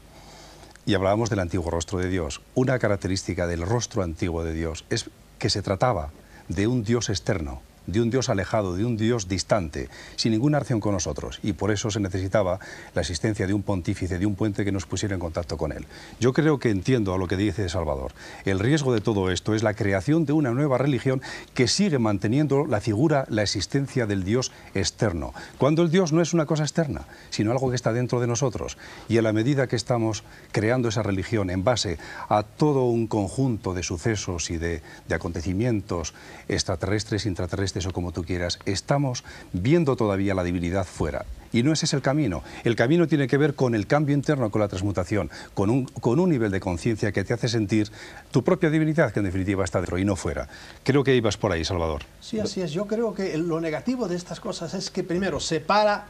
Y hablábamos del antiguo rostro de Dios. Una característica del rostro antiguo de Dios es que se trataba de un Dios externo, de un Dios alejado, de un Dios distante, sin ninguna acción con nosotros, y por eso se necesitaba la existencia de un pontífice, de un puente que nos pusiera en contacto con él. Yo creo que entiendo a lo que dice Salvador. El riesgo de todo esto es la creación de una nueva religión que sigue manteniendo la figura, la existencia del Dios externo, cuando el Dios no es una cosa externa, sino algo que está dentro de nosotros. Y a la medida que estamos creando esa religión en base a todo un conjunto de sucesos y de acontecimientos extraterrestres, intraterrestres, o como tú quieras, estamos viendo todavía la divinidad fuera. Y no ese es el camino. El camino tiene que ver con el cambio interno, con la transmutación, con un nivel de conciencia que te hace sentir tu propia divinidad, que en definitiva está dentro y no fuera. Creo que ibas por ahí, Salvador. Sí, así es. Yo creo que lo negativo de estas cosas es que primero separa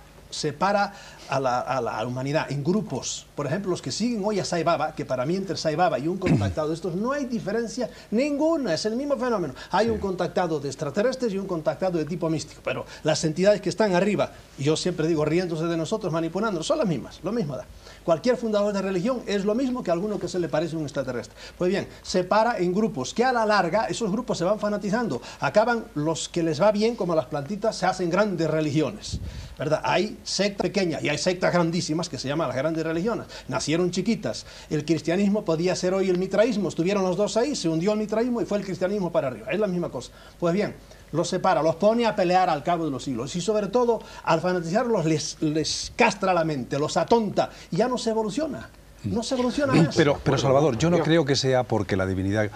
a la humanidad en grupos. Por ejemplo, los que siguen hoy a Sai Baba, que para mí entre Sai Baba y un contactado de estos no hay diferencia ninguna, es el mismo fenómeno. Hay un contactado de extraterrestres y un contactado de tipo místico, pero las entidades que están arriba, y yo siempre digo riéndose de nosotros, manipulándonos, son las mismas, lo mismo da. Cualquier fundador de religión es lo mismo que alguno que se le parece a un extraterrestre. Pues bien, separa en grupos, que a la larga esos grupos se van fanatizando. Acaban los que les va bien, como las plantitas, se hacen grandes religiones, ¿verdad? Hay sectas pequeñas y hay sectas grandísimas que se llaman las grandes religiones. Nacieron chiquitas. El cristianismo podía ser hoy el mitraísmo. Estuvieron los dos ahí, se hundió el mitraísmo y fue el cristianismo para arriba. Es la misma cosa. Pues bien, los separa, los pone a pelear al cabo de los siglos y sobre todo al fanatizarlos les castra la mente, los atonta y ya no se evoluciona. No se evoluciona más. Pero Salvador, yo no creo que sea porque la divinidad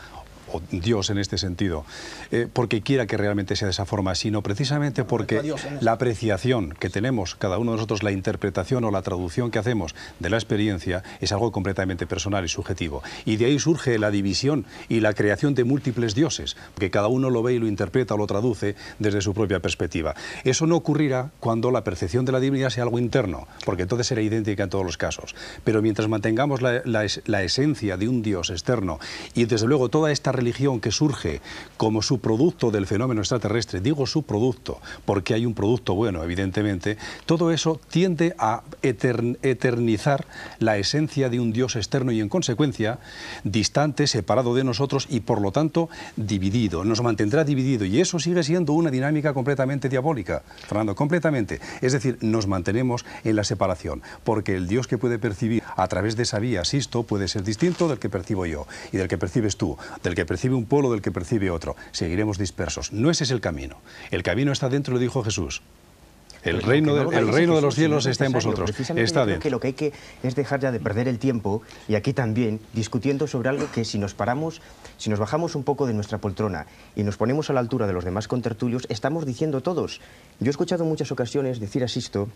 o Dios en este sentido, porque quiera que realmente sea de esa forma, sino precisamente porque la apreciación que tenemos cada uno de nosotros, la interpretación o la traducción que hacemos de la experiencia es algo completamente personal y subjetivo. Y de ahí surge la división y la creación de múltiples dioses, porque cada uno lo ve y lo interpreta o lo traduce desde su propia perspectiva. Eso no ocurrirá cuando la percepción de la divinidad sea algo interno, porque entonces será idéntica en todos los casos. Pero mientras mantengamos la esencia de un Dios externo y desde luego toda esta religión que surge como subproducto del fenómeno extraterrestre, digo subproducto porque hay un producto bueno, evidentemente, todo eso tiende a eternizar la esencia de un Dios externo y en consecuencia distante, separado de nosotros y por lo tanto dividido, nos mantendrá dividido y eso sigue siendo una dinámica completamente diabólica, Fernando, completamente. Es decir, nos mantenemos en la separación porque el Dios que puede percibir a través de esa vía, Sisto, puede ser distinto del que percibo yo y del que percibes tú, del que percibe un pueblo, del que percibe otro. Seguiremos dispersos. No ese es el camino. El camino está dentro, lo dijo Jesús. El reino de los cielos está en vosotros. Está dentro. Creo que lo que hay que es dejar ya de perder el tiempo, y aquí también, discutiendo sobre algo que si nos bajamos un poco de nuestra poltrona y nos ponemos a la altura de los demás contertulios, estamos diciendo todos. Yo he escuchado en muchas ocasiones decir a Sisto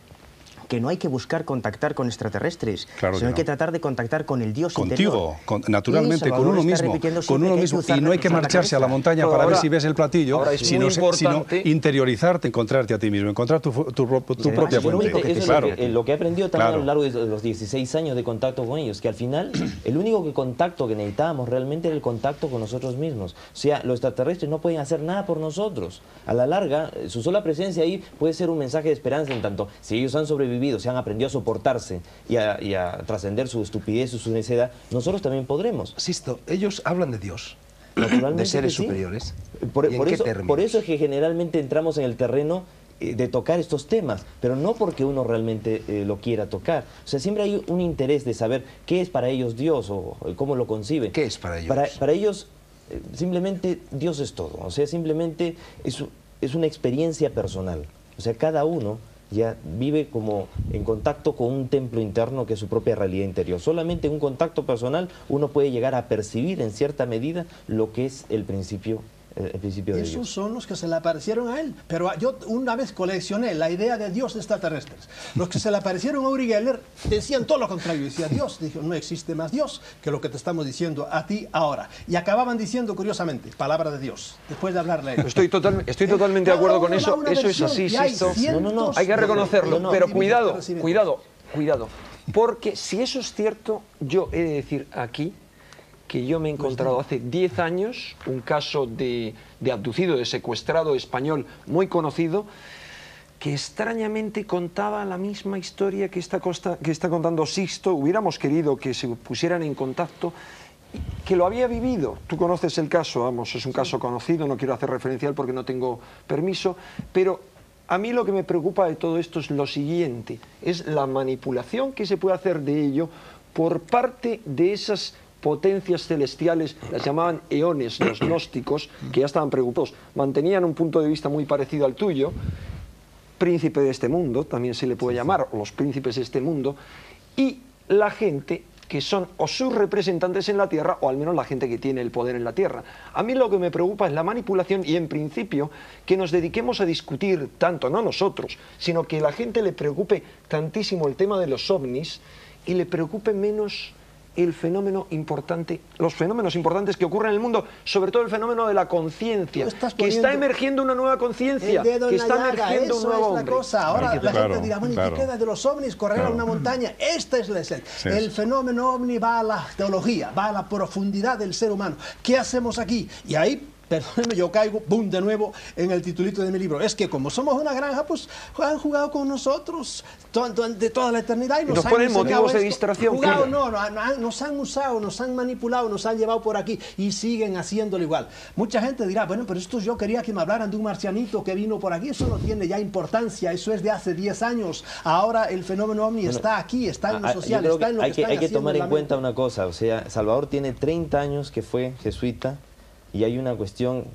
que no hay que buscar contactar con extraterrestres, claro, sino hay que tratar de contactar con el Dios interior. Naturalmente, con uno mismo, y no hay que marcharse a la montaña para ver si ves el platillo, sino interiorizarte, encontrarte a ti mismo, encontrar tu propia fuente. Eso es lo que he aprendido también a lo largo de los 16 años de contacto con ellos, que al final el único contacto que necesitábamos realmente era el contacto con nosotros mismos. O sea, los extraterrestres no pueden hacer nada por nosotros. A la larga, su sola presencia ahí puede ser un mensaje de esperanza, en tanto si ellos han sobrevivido, se han aprendido a soportarse y a trascender su estupidez y su necedad, nosotros también podremos. Sisto, ellos hablan de Dios, naturalmente, de seres sí, superiores. Por eso es que generalmente entramos en el terreno de tocar estos temas, pero no porque uno realmente lo quiera tocar. O sea, siempre hay un interés de saber qué es para ellos Dios o cómo lo conciben. ¿Qué es para ellos? Para ellos simplemente Dios es todo. O sea, simplemente es una experiencia personal. O sea, cada uno ya vive como en contacto con un templo interno que es su propia realidad interior. Solamente en un contacto personal uno puede llegar a percibir en cierta medida lo que es el principio el principio de Esos Dios. son los que se le aparecieron a él. Pero yo una vez coleccioné la idea de Dios extraterrestres. Los que se le aparecieron a Uri Geller decían todo lo contrario. Decía Dios, dijo, no existe más Dios que lo que te estamos diciendo a ti ahora. Y acababan diciendo, curiosamente, palabra de Dios, después de hablarle a él. Estoy totalmente de acuerdo con eso. Eso es así, Sisto. Hay que reconocerlo. Pero cuidado, cuidado. Porque si eso es cierto, yo he de decir aquí que yo me he encontrado hace 10 años un caso de abducido, de secuestrado español muy conocido, que extrañamente contaba la misma historia que está contando Sixto. Hubiéramos querido que se pusieran en contacto, que lo había vivido. Tú conoces el caso, vamos, es un caso conocido, no quiero hacer referencia a él porque no tengo permiso, pero a mí lo que me preocupa de todo esto es lo siguiente, es la manipulación que se puede hacer de ello por parte de esas potencias celestiales, las llamaban eones, los gnósticos, que ya estaban preocupados, mantenían un punto de vista muy parecido al tuyo, príncipe de este mundo, también se le puede llamar, o los príncipes de este mundo, y la gente que son o sus representantes en la Tierra, o al menos la gente que tiene el poder en la Tierra. A mí lo que me preocupa es la manipulación y, en principio, que nos dediquemos a discutir tanto, no nosotros, sino que la gente le preocupe tantísimo el tema de los ovnis y le preocupe menos el fenómeno importante, los fenómenos importantes que ocurren en el mundo, sobre todo el fenómeno de la conciencia, que está emergiendo una nueva conciencia, que está emergiendo un nuevo hombre. Ahora la gente dirá, bueno, ¿y qué queda de los ovnis? Correr a una montaña. Esta es la esencia. El fenómeno ovni va a la teología, va a la profundidad del ser humano. ¿Qué hacemos aquí? Y ahí, perdónenme, yo caigo, boom, de nuevo en el titulito de mi libro. Es que como somos una granja, pues han jugado con nosotros de toda la eternidad y nos ponen motivos de distracción. Jugado, nos han usado, nos han manipulado, nos han llevado por aquí y siguen haciéndolo igual. Mucha gente dirá, bueno, pero esto yo quería que me hablaran de un marcianito que vino por aquí. Eso no tiene ya importancia, eso es de hace 10 años. Ahora el fenómeno ovni está aquí, está en lo social, está en lo que están hay que tomar en cuenta mente. una cosa, o sea, Salvador tiene 30 años que fue jesuita. Y hay una cuestión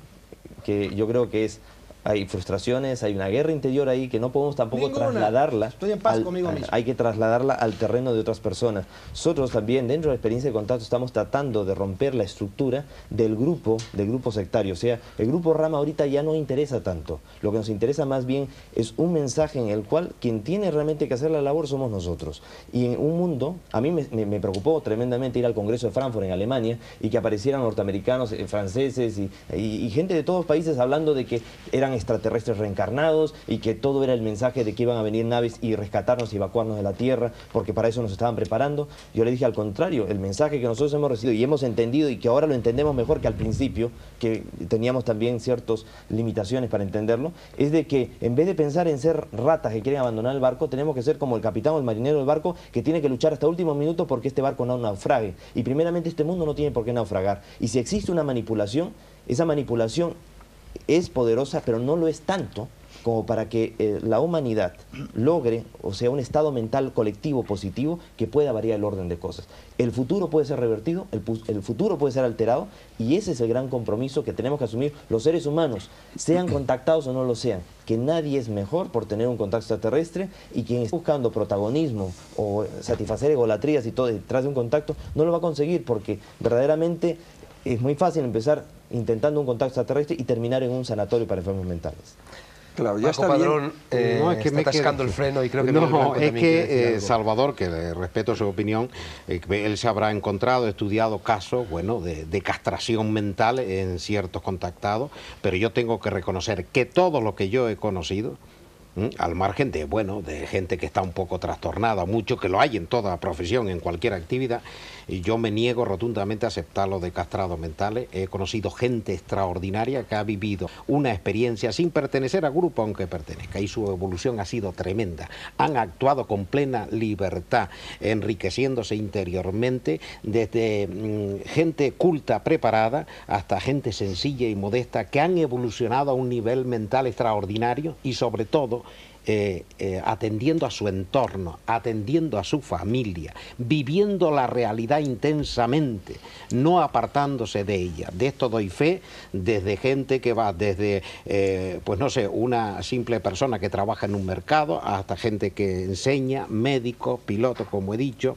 que yo creo que es, hay frustraciones, hay una guerra interior ahí que no podemos tampoco trasladarla. Estoy en paz conmigo mismo. Hay que trasladarla al terreno de otras personas. Nosotros también, dentro de la experiencia de contacto, estamos tratando de romper la estructura del grupo sectario. O sea, el grupo Rama ahorita ya no interesa tanto. Lo que nos interesa más bien es un mensaje en el cual quien tiene realmente que hacer la labor somos nosotros. Y en un mundo, a mí me preocupó tremendamente ir al Congreso de Frankfurt en Alemania y que aparecieran norteamericanos, franceses y gente de todos los países hablando de que eran extraterrestres reencarnados y que todo era el mensaje de que iban a venir naves y rescatarnos y evacuarnos de la Tierra, porque para eso nos estaban preparando. Yo le dije al contrario, el mensaje que nosotros hemos recibido y hemos entendido y que ahora lo entendemos mejor que al principio, que teníamos también ciertas limitaciones para entenderlo, es de que en vez de pensar en ser ratas que quieren abandonar el barco, tenemos que ser como el capitán o el marinero del barco que tiene que luchar hasta el último minuto porque este barco no naufrague. Y primeramente este mundo no tiene por qué naufragar. Y si existe una manipulación, esa manipulación es poderosa, pero no lo es tanto como para que la humanidad logre, o sea, un estado mental colectivo positivo que pueda variar el orden de cosas. El futuro puede ser revertido, el futuro puede ser alterado, y ese es el gran compromiso que tenemos que asumir los seres humanos, sean contactados o no lo sean, que nadie es mejor por tener un contacto extraterrestre, y quien está buscando protagonismo o satisfacer egolatrías y todo detrás de un contacto, no lo va a conseguir, porque verdaderamente es muy fácil empezar intentando un contacto extraterrestre y terminar en un sanatorio para enfermos mentales. Claro, ya Paco está Padrón, No, es que está atascando el freno y creo que no, Miguel Blanco es también quiere decir que algo. Salvador, que le respeto su opinión, él se habrá encontrado, estudiado casos, bueno, de castración mental en ciertos contactados, pero yo tengo que reconocer que todo lo que yo he conocido, al margen de, bueno, de gente que está un poco trastornada, mucho que lo hay en toda profesión, en cualquier actividad, y yo me niego rotundamente a aceptar lo de castrados mentales. He conocido gente extraordinaria que ha vivido una experiencia sin pertenecer a grupo, aunque pertenezca, y su evolución ha sido tremenda. Han actuado con plena libertad, enriqueciéndose interiormente, desde gente culta, preparada, hasta gente sencilla y modesta, que han evolucionado a un nivel mental extraordinario y, sobre todo, atendiendo a su entorno, atendiendo a su familia, viviendo la realidad intensamente, no apartándose de ella. De esto doy fe desde gente que va desde, pues no sé, una simple persona que trabaja en un mercado, hasta gente que enseña, médicos, pilotos, como he dicho,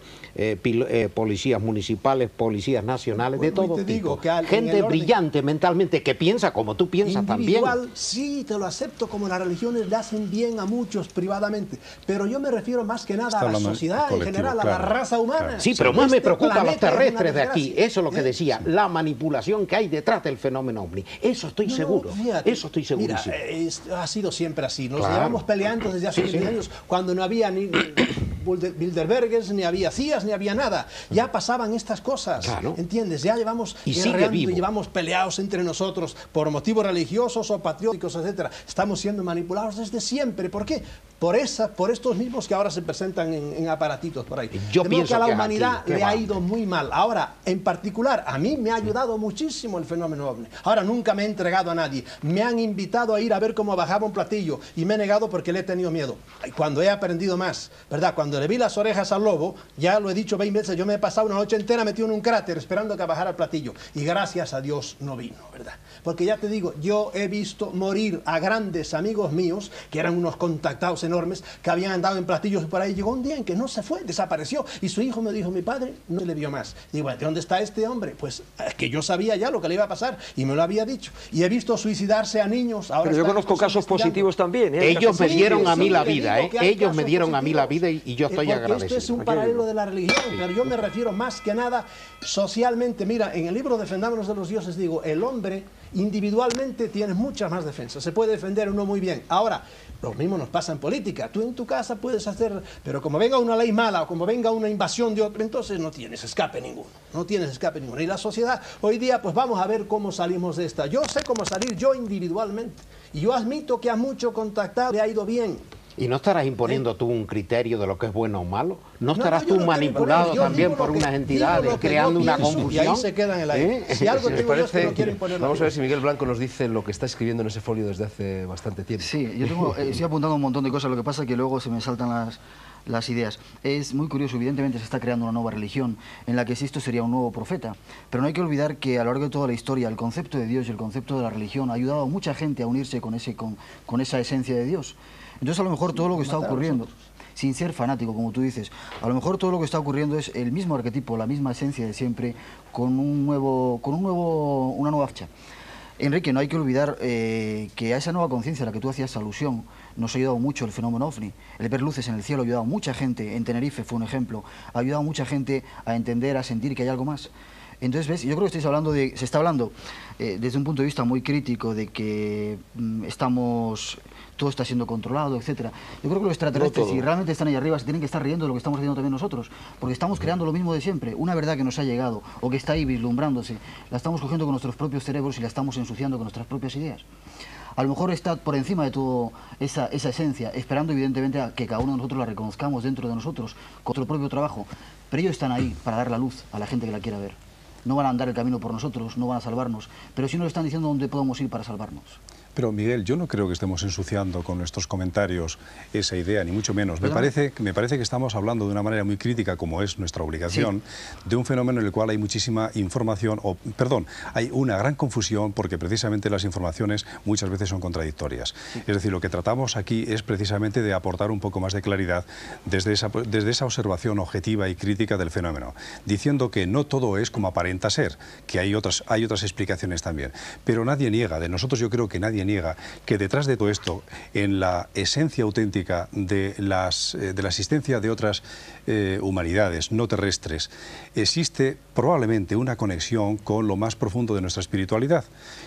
policías municipales, policías nacionales, de todo tipo. Gente brillante mentalmente, que piensa como tú piensas también. Sí, te lo acepto, como las religiones le hacen bien a muchos privadamente, pero yo me refiero más que nada a la sociedad en general, a la raza humana. Claro. Sí, pero más me preocupa los terrestres de aquí. Eso es lo que decía, la manipulación que hay detrás del fenómeno ovni. Eso estoy seguro. Fíjate, eso estoy segurísimo. Mira, ha sido siempre así. Nos llevamos peleando desde hace 20 años, cuando no había ni Bilderbergers, ni había CIAs, ni había nada. Ya pasaban estas cosas, ¿entiendes? Ya llevamos guerreando y llevamos peleados entre nosotros por motivos religiosos o patrióticos, etcétera. Estamos siendo manipulados desde siempre. ¿Por qué? Por estos mismos que ahora se presentan en aparatitos por ahí. Yo pienso que a la humanidad le ha ido muy mal. Ahora, en particular, a mí me ha ayudado muchísimo el fenómeno ovni. Ahora, nunca me he entregado a nadie. Me han invitado a ir a ver cómo bajaba un platillo y me he negado porque le he tenido miedo. Y cuando he aprendido más, ¿verdad? Cuando le vi las orejas al lobo, ya lo he dicho 20 veces, yo me he pasado una noche entera metido en un cráter esperando que bajara el platillo. Y gracias a Dios no vino, ¿verdad? Porque ya te digo, yo he visto morir a grandes amigos míos, que eran unos contactados enormes, que habían andado en platillos por ahí. Llegó un día en que no se fue, desapareció. Y su hijo me dijo, mi padre no se le vio más. Y digo, ¿de dónde está este hombre? Pues es que yo sabía ya lo que le iba a pasar y me lo había dicho. Y he visto suicidarse a niños. Ahora pero yo conozco casos positivos también. Ellos me dieron a mí la vida, ellos me dieron a mí la vida y yo estoy agradecido. Esto es un paralelo de la religión, pero yo me refiero más que nada socialmente. Mira, en el libro Defendámonos de los dioses digo, el hombre individualmente tiene muchas más defensas, se puede defender uno muy bien. Ahora, lo mismo nos pasa en política, tú en tu casa puedes hacer, pero como venga una ley mala o como venga una invasión de otro, entonces no tienes escape ninguno, no tienes escape ninguno. Y la sociedad hoy día, pues vamos a ver cómo salimos de esta. Yo sé cómo salir yo individualmente y yo admito que a mucho contactado le ha ido bien. ¿Y no estarás imponiendo tú un criterio de lo que es bueno o malo? ¿No estarás tú manipulado también por unas entidades, creando una confusión? Y ahí se queda en el aire. Si algo te parece, que no quiero imponer. Vamos a ver si Miguel Blanco nos dice lo que está escribiendo en ese folio desde hace bastante tiempo. Sí, yo estoy apuntando un montón de cosas, lo que pasa es que luego se me saltan las ideas. Es muy curioso, evidentemente se está creando una nueva religión en la que Cristo sería un nuevo profeta, pero no hay que olvidar que a lo largo de toda la historia el concepto de Dios y el concepto de la religión ha ayudado a mucha gente a unirse con esa esencia de Dios. Entonces a lo mejor todo lo que está ocurriendo, sin ser fanático como tú dices, a lo mejor todo lo que está ocurriendo es el mismo arquetipo, la misma esencia de siempre, con una nueva fecha. Enrique, no hay que olvidar que a esa nueva conciencia a la que tú hacías alusión nos ha ayudado mucho el fenómeno OVNI. El ver luces en el cielo ha ayudado a mucha gente, en Tenerife fue un ejemplo, ha ayudado a mucha gente a entender, a sentir que hay algo más. Entonces, ¿ves? Yo creo que se está hablando desde un punto de vista muy crítico de que todo está siendo controlado, etcétera. Yo creo que los extraterrestres, si realmente están ahí arriba, se tienen que estar riendo de lo que estamos haciendo también nosotros, porque estamos creando lo mismo de siempre, una verdad que nos ha llegado, o que está ahí vislumbrándose, la estamos cogiendo con nuestros propios cerebros y la estamos ensuciando con nuestras propias ideas. A lo mejor está por encima de todo esa esencia, esperando evidentemente a que cada uno de nosotros la reconozcamos dentro de nosotros, con nuestro propio trabajo, pero ellos están ahí para dar la luz a la gente que la quiera ver. No van a andar el camino por nosotros, no van a salvarnos, pero sí nos están diciendo dónde podemos ir para salvarnos. Pero Miguel, yo no creo que estemos ensuciando con nuestros comentarios esa idea, ni mucho menos. Me parece que estamos hablando de una manera muy crítica, como es nuestra obligación, de un fenómeno en el cual hay muchísima información, hay una gran confusión porque precisamente las informaciones muchas veces son contradictorias. Es decir, lo que tratamos aquí es precisamente de aportar un poco más de claridad desde esa observación objetiva y crítica del fenómeno, diciendo que no todo es como aparenta ser, que hay otras explicaciones también. Pero nadie niega, de nosotros yo creo que nadie niega que detrás de todo esto, en la esencia auténtica de la existencia de otras humanidades no terrestres, existe probablemente una conexión con lo más profundo de nuestra espiritualidad.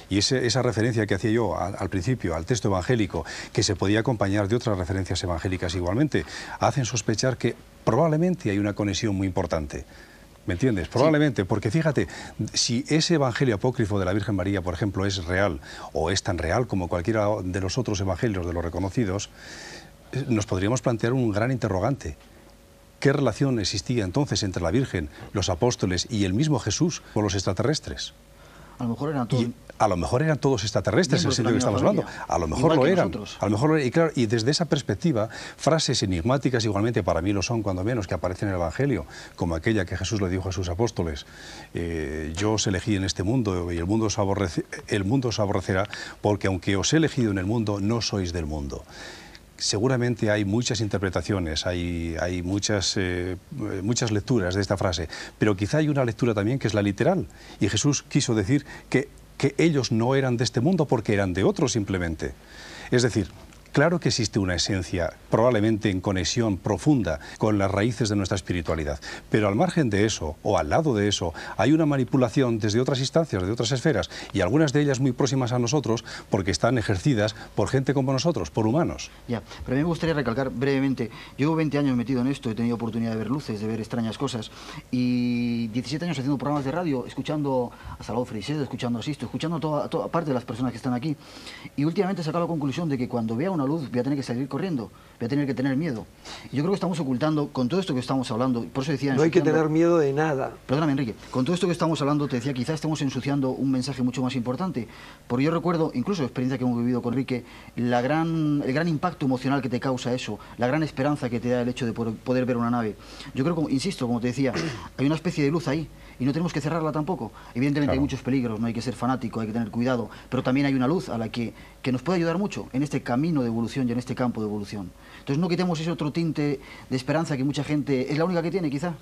Y esa referencia que hacía yo al principio, al texto evangélico, que se podía acompañar de otras referencias evangélicas igualmente, hacen sospechar que probablemente hay una conexión muy importante. ¿Me entiendes? Probablemente, porque fíjate, si ese evangelio apócrifo de la Virgen María, por ejemplo, es real, o es tan real como cualquiera de los otros evangelios de los reconocidos, nos podríamos plantear un gran interrogante. ¿Qué relación existía entonces entre la Virgen, los apóstoles y el mismo Jesús con los extraterrestres? A lo mejor eran todos... A lo mejor eran todos extraterrestres, en el sentido que estamos hablando. A lo mejor lo eran. A lo mejor lo eran. Y claro, y desde esa perspectiva, frases enigmáticas igualmente para mí lo son, cuando menos, que aparecen en el Evangelio, como aquella que Jesús le dijo a sus apóstoles: yo os elegí en este mundo y el mundo os aborrecerá, porque aunque os he elegido en el mundo, no sois del mundo. Seguramente hay muchas interpretaciones, hay muchas lecturas de esta frase, pero quizá hay una lectura también que es la literal. Y Jesús quiso decir que ellos no eran de este mundo porque eran de otro simplemente. Es decir, claro que existe una esencia probablemente en conexión profunda con las raíces de nuestra espiritualidad, pero al margen de eso, o al lado de eso, hay una manipulación desde otras instancias, de otras esferas, y algunas de ellas muy próximas a nosotros, porque están ejercidas por gente como nosotros, por humanos. Ya, pero a mí me gustaría recalcar brevemente, yo llevo 20 años metido en esto, he tenido oportunidad de ver luces, de ver extrañas cosas, y 17 años haciendo programas de radio, escuchando a Salvador Freixedo, escuchando a Sisto, escuchando a toda parte de las personas que están aquí, y últimamente he sacado la conclusión de que cuando vea una luz voy a tener que salir corriendo, voy a tener que tener miedo. Y yo creo que estamos ocultando, con todo esto que estamos hablando, por eso decía... No hay que tener miedo de nada. Perdóname, Enrique, con todo esto que estamos hablando, te decía, quizás estemos ensuciando un mensaje mucho más importante, porque yo recuerdo, incluso experiencia que hemos vivido con Enrique, el gran impacto emocional que te causa eso, la gran esperanza que te da el hecho de poder ver una nave. Yo creo, insisto, como te decía, hay una especie de luz ahí, y no tenemos que cerrarla tampoco. Evidentemente hay muchos peligros, no hay que ser fanático, hay que tener cuidado, pero también hay una luz a la que nos puede ayudar mucho en este camino de evolución y en este campo de evolución. Entonces no quitemos ese otro tinte de esperanza que mucha gente es la única que tiene, quizá.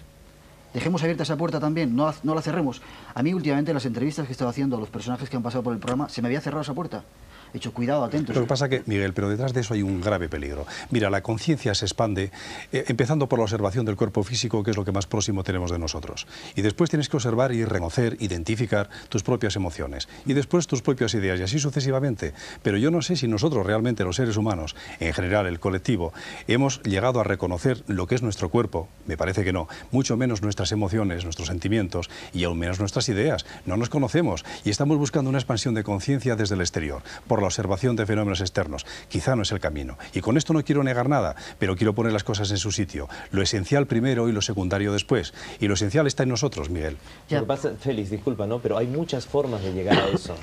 Dejemos abierta esa puerta también, no la cerremos. A mí últimamente en las entrevistas que he estado haciendo a los personajes que han pasado por el programa, se me había cerrado esa puerta. He dicho, cuidado, atentos. Lo que pasa que, Miguel, pero detrás de eso hay un grave peligro. Mira, la conciencia se expande, empezando por la observación del cuerpo físico, que es lo que más próximo tenemos de nosotros. Y después tienes que observar y reconocer, identificar tus propias emociones. Y después tus propias ideas, y así sucesivamente. Pero yo no sé si nosotros realmente, los seres humanos, en general el colectivo, hemos llegado a reconocer lo que es nuestro cuerpo. Me parece que no. Mucho menos nuestras emociones, nuestros sentimientos, y aún menos nuestras ideas. No nos conocemos y estamos buscando una expansión de conciencia desde el exterior, por la observación de fenómenos externos. Quizá no es el camino. Y con esto no quiero negar nada, pero quiero poner las cosas en su sitio. Lo esencial primero y lo secundario después. Y lo esencial está en nosotros, Miguel. Lo que pasa, Félix, disculpa, ¿no? Pero hay muchas formas de llegar a eso.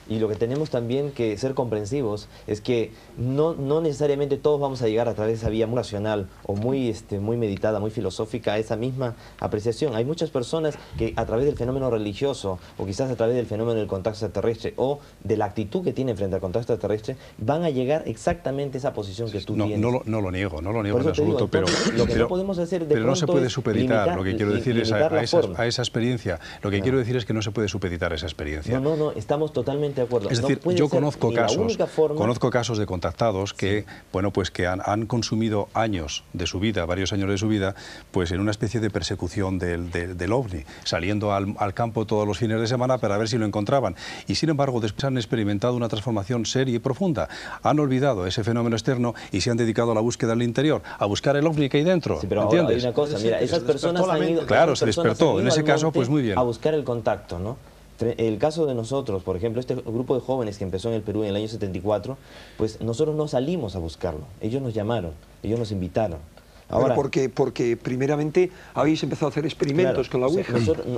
Y lo que tenemos también que ser comprensivos es que no necesariamente todos vamos a llegar a través de esa vía muy racional o muy meditada, muy filosófica a esa misma apreciación. Hay muchas personas que a través del fenómeno religioso o quizás a través del fenómeno del contacto extraterrestre o de la actitud que tienen frente al contacto extraterrestre van a llegar exactamente a esa posición que tú tienes. No lo niego en absoluto, pero lo que no podemos hacer de pero no se puede es supeditar. Lo que quiero decir es a esa experiencia. Lo que quiero decir es que no se puede supeditar a esa experiencia. No, estamos totalmente de acuerdo. Es decir, yo conozco casos de contactados que, bueno, pues que han consumido años de su vida, varios años de su vida, pues en una especie de persecución del ovni, saliendo al campo todos los fines de semana para ver si lo encontraban. Y sin embargo, después han experimentado una transformación seria y profunda. Han olvidado ese fenómeno externo y se han dedicado a la búsqueda del interior, a buscar el ovni que hay dentro. Sí, pero ¿entiendes? Hay una cosa, mira, esas personas han ido... Claro, se despertó. En ese caso, pues muy bien. A buscar el contacto, ¿no? El caso de nosotros, por ejemplo, este grupo de jóvenes que empezó en el Perú en el año 74, pues nosotros no salimos a buscarlo, ellos nos llamaron, ellos nos invitaron. Ahora, porque primeramente habéis empezado a hacer experimentos con la Ouija.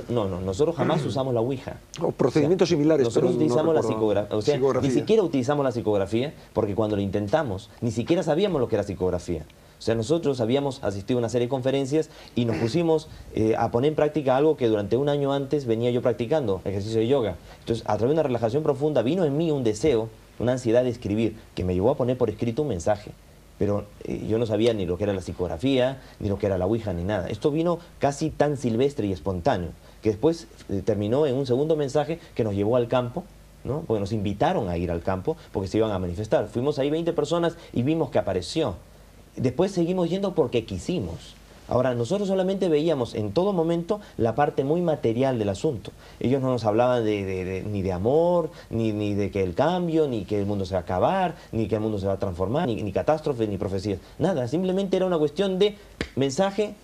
Nosotros jamás usamos la Ouija. O procedimientos similares. Nosotros utilizamos la psicografía. O sea, ni siquiera utilizamos la psicografía, porque cuando lo intentamos, ni siquiera sabíamos lo que era psicografía. O sea, nosotros habíamos asistido a una serie de conferencias y nos pusimos a poner en práctica algo que durante un año antes venía yo practicando, ejercicio de yoga. Entonces, a través de una relajación profunda, vino en mí un deseo, una ansiedad de escribir, que me llevó a poner por escrito un mensaje. Pero yo no sabía ni lo que era la psicografía, ni lo que era la Ouija, ni nada. Esto vino casi tan silvestre y espontáneo, que después terminó en un segundo mensaje que nos llevó al campo, ¿no? Porque nos invitaron a ir al campo, porque se iban a manifestar. Fuimos ahí 20 personas y vimos que apareció. Después seguimos yendo porque quisimos. Ahora, nosotros solamente veíamos en todo momento la parte muy material del asunto. Ellos no nos hablaban ni de amor, ni de que el cambio, ni que el mundo se va a acabar, ni que el mundo se va a transformar, ni catástrofes, ni profecías. Nada, simplemente era una cuestión de mensaje,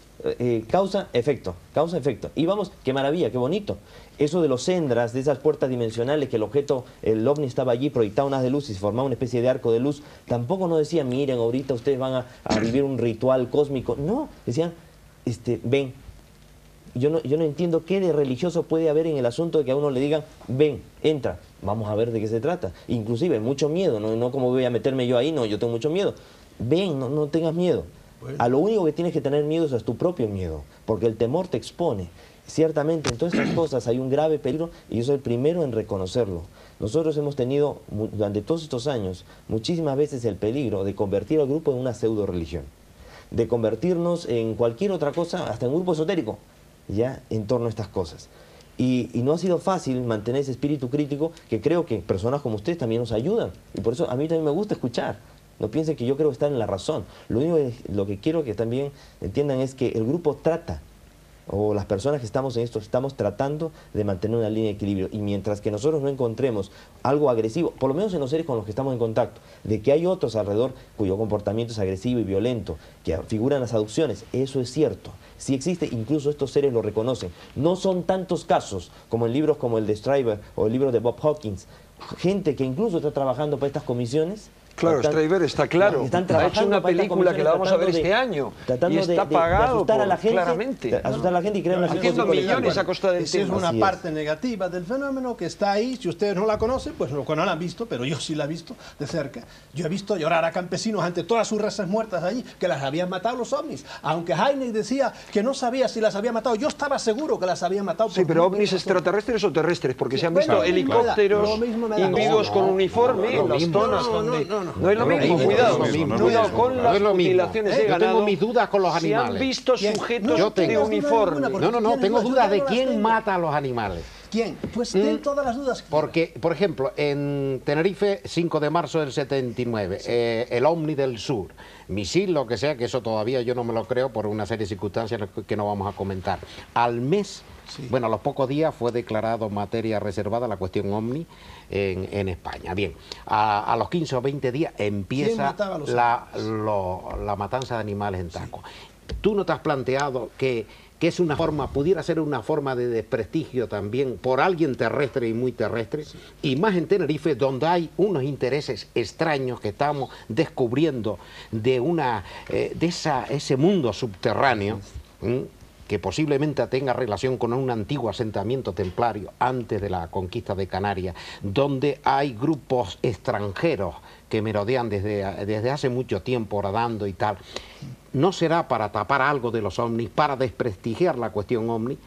causa-efecto, causa-efecto. Y vamos, qué maravilla, qué bonito. Eso de los sendras, de esas puertas dimensionales que el ovni estaba allí proyectado unas de luz y se formaba una especie de arco de luz, tampoco nos decían, miren, ahorita ustedes van a vivir un ritual cósmico. No, decían, ven, yo no entiendo qué de religioso puede haber en el asunto de que a uno le digan, ven, entra, vamos a ver de qué se trata. Inclusive, mucho miedo, no como voy a meterme yo ahí, no, yo tengo mucho miedo. Ven, no tengas miedo. Bueno. A lo único que tienes que tener miedo es a tu propio miedo, porque el temor te expone. Ciertamente, en todas estas cosas hay un grave peligro y yo soy el primero en reconocerlo. Nosotros hemos tenido, durante todos estos años, muchísimas veces el peligro de convertir al grupo en una pseudo religión, de convertirnos en cualquier otra cosa, hasta en un grupo esotérico, ya en torno a estas cosas. Y no ha sido fácil mantener ese espíritu crítico que creo que personas como ustedes también nos ayudan. Y por eso a mí también me gusta escuchar. No piensen que yo creo estar en la razón. Lo que quiero que también entiendan es que el grupo trata, o las personas que estamos en esto, estamos tratando de mantener una línea de equilibrio. Y mientras que nosotros no encontremos algo agresivo, por lo menos en los seres con los que estamos en contacto, de que hay otros alrededor cuyo comportamiento es agresivo y violento, que figuran las adopciones, eso es cierto. Sí existe, incluso estos seres lo reconocen. No son tantos casos como en libros como el de Stryver o el libro de Bob Hawkins. Gente que incluso está trabajando para estas comisiones. Claro, Stryver está claro. Ha hecho una película que la vamos a ver este año. Y está pagado claramente. Asustar a la gente y crear una haciendo millones a costa del tema. Es una parte negativa del fenómeno que está ahí. Si ustedes no la conocen, pues no la han visto, pero yo sí la he visto de cerca. Yo he visto llorar a campesinos ante todas sus razas muertas allí, que las habían matado los ovnis. Aunque Heineck decía que no sabía si las había matado, yo estaba seguro que las había matado. Sí, pero ovnis extraterrestres o terrestres, porque se han visto helicópteros, individuos con uniforme en las zonas donde... No es lo mismo, cuidado con las mutilaciones de ganado. Yo tengo mis dudas con los animales. Se han visto sujetos de uniforme. No, tengo dudas de quién mata a los animales. ¿Quién? Pues ten todas las dudas. Porque, por ejemplo, en Tenerife, 5 de marzo del 79, sí. El Omni del Sur, misil, lo que sea, que eso todavía yo no me lo creo por una serie de circunstancias que no vamos a comentar. Al mes, sí. Bueno, a los pocos días fue declarado materia reservada la cuestión Omni en España. Bien, a los 15 o 20 días empieza la matanza de animales en Taco. Sí. ¿Tú no te has planteado que es una forma, pudiera ser una forma de desprestigio también por alguien terrestre y muy terrestre, sí. Y más en Tenerife, donde hay unos intereses extraños que estamos descubriendo de ese mundo subterráneo, que posiblemente tenga relación con un antiguo asentamiento templario antes de la conquista de Canarias, donde hay grupos extranjeros que merodean desde hace mucho tiempo horadando y tal. ¿No será para tapar algo de los ovnis, para desprestigiar la cuestión ovni?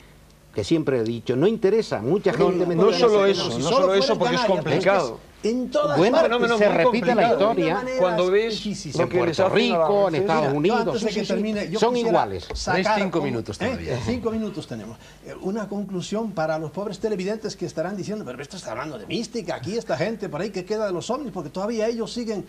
Que siempre he dicho, no interesa, mucha gente... No solo eso, porque es complicado. En todas partes se repite la historia. Cuando ves en Puerto Rico, en Estados Unidos, son iguales. 5 minutos todavía. 5 minutos tenemos. Una conclusión para los pobres televidentes que estarán diciendo, pero esto está hablando de mística, aquí esta gente por ahí que queda de los ovnis, porque todavía ellos siguen...